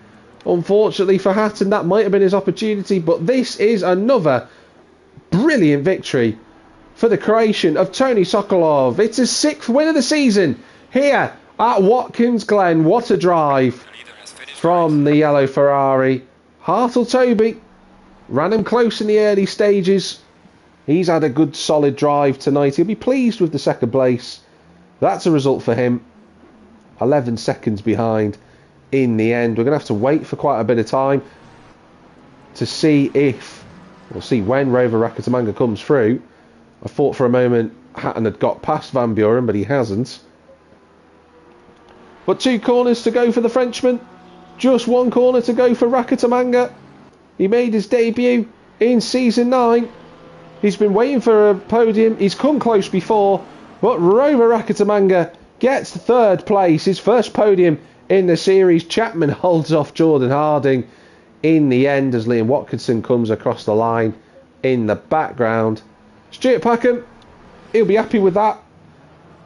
Unfortunately for Hatton, that might have been his opportunity, but this is another brilliant victory for the Croatian of Tony Sokolov. It's his 6th win of the season here at Watkins Glen. What a drive from the yellow Ferrari. Hartle Toby ran him close in the early stages. He's had a good solid drive tonight. He'll be pleased with the 2nd place. That's a result for him. 11 seconds behind in the end. We're going to have to wait for quite a bit of time to see if, we'll see when Rover Rakatamanga comes through. I thought for a moment Hatton had got past Van Buren, but he hasn't. But 2 corners to go for the Frenchman. Just 1 corner to go for Rakatamanga. He made his debut in Season 9. He's been waiting for a podium. He's come close before. But Rover Rakatamanga gets 3rd place. His first podium in the series. Chapman holds off Jordan Harding in the end as Liam Watkinson comes across the line in the background. Stuart Packham, he'll be happy with that.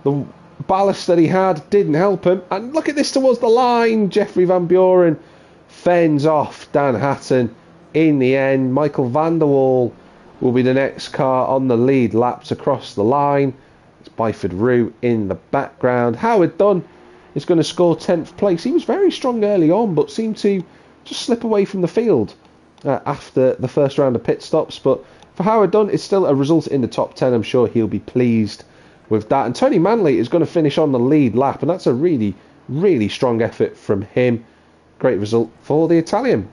The ballast that he had didn't help him. And look at this towards the line. Jeffrey Van Buren fends off Dan Hatton in the end. Michael van der Waal will be the next car on the lead laps across the line. It's Byford Rue in the background. Howard Dunn is going to score 10th place. He was very strong early on, but seemed to just slip away from the field after the first round of pit stops. But for Howard Dunn, it's still a result in the top 10. I'm sure he'll be pleased with that. And Tony Manley is going to finish on the lead lap, and that's a really, really strong effort from him. Great result for the Italian.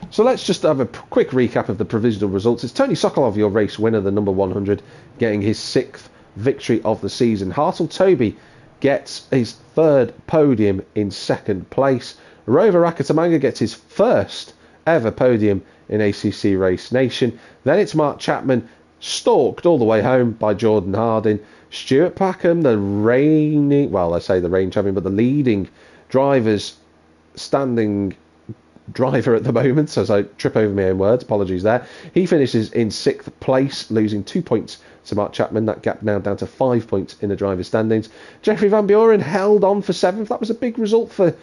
So let's just have a quick recap of the provisional results. It's Tony Sokolov, your race winner, the number 100, getting his 6th victory of the season. Hartle Toby gets his 3rd podium in 2nd place. Rover Rakatamanga gets his 1st ever podium in ACC Race Nation. Then it's Mark Chapman, stalked all the way home by Jordan Harding. Stuart Packham, the reigning, well, I say the reigning champion, but the leading standing driver at the moment, as I trip over my own words, apologies there. He finishes in 6th place, losing 2 points to Mark Chapman. That gap now down to 5 points in the driver's standings. Jeffrey Van Buren held on for 7th. That was a big result for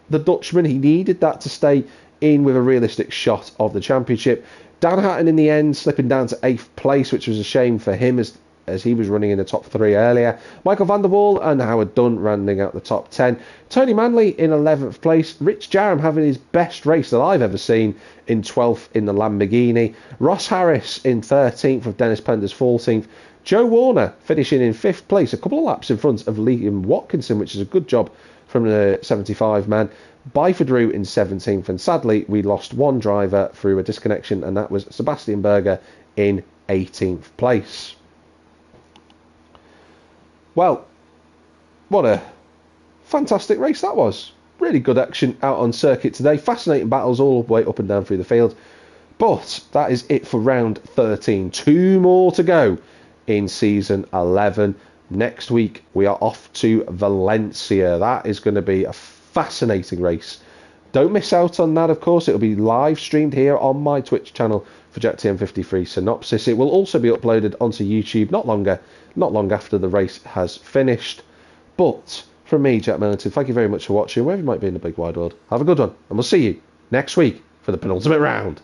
the Dutchman. He needed that to stay in with a realistic shot of the championship. Dan Hatton in the end slipping down to 8th place, which was a shame for him as he was running in the top 3 earlier. Michael van der Waal and Howard Dunn rounding out the top 10. Tony Manley in 11th place. Rich Jarham having his best race that I've ever seen in 12th in the Lamborghini. Ross Harris in 13th with Dennis Pender's 14th. Joe Warner finishing in 5th place, a couple of laps in front of Liam Watkinson, which is a good job from the 75 man. Byford Rue in 17th, and sadly we lost one driver through a disconnection, and that was Sebastian Berger in 18th place. Well, what a fantastic race that was. Really good action out on circuit today. Fascinating battles all the way up and down through the field. But that is it for round 13. 2 more to go in season 11. Next week we are off to Valencia. That is going to be a fascinating race. Don't miss out on that, of course. It'll be live streamed here on my Twitch channel for Jet TM53 Synopsis. It will also be uploaded onto YouTube not long after the race has finished. But from me, Jack Millington, thank you very much for watching. Wherever you might be in the big wide world, have a good one, and we'll see you next week for the penultimate round.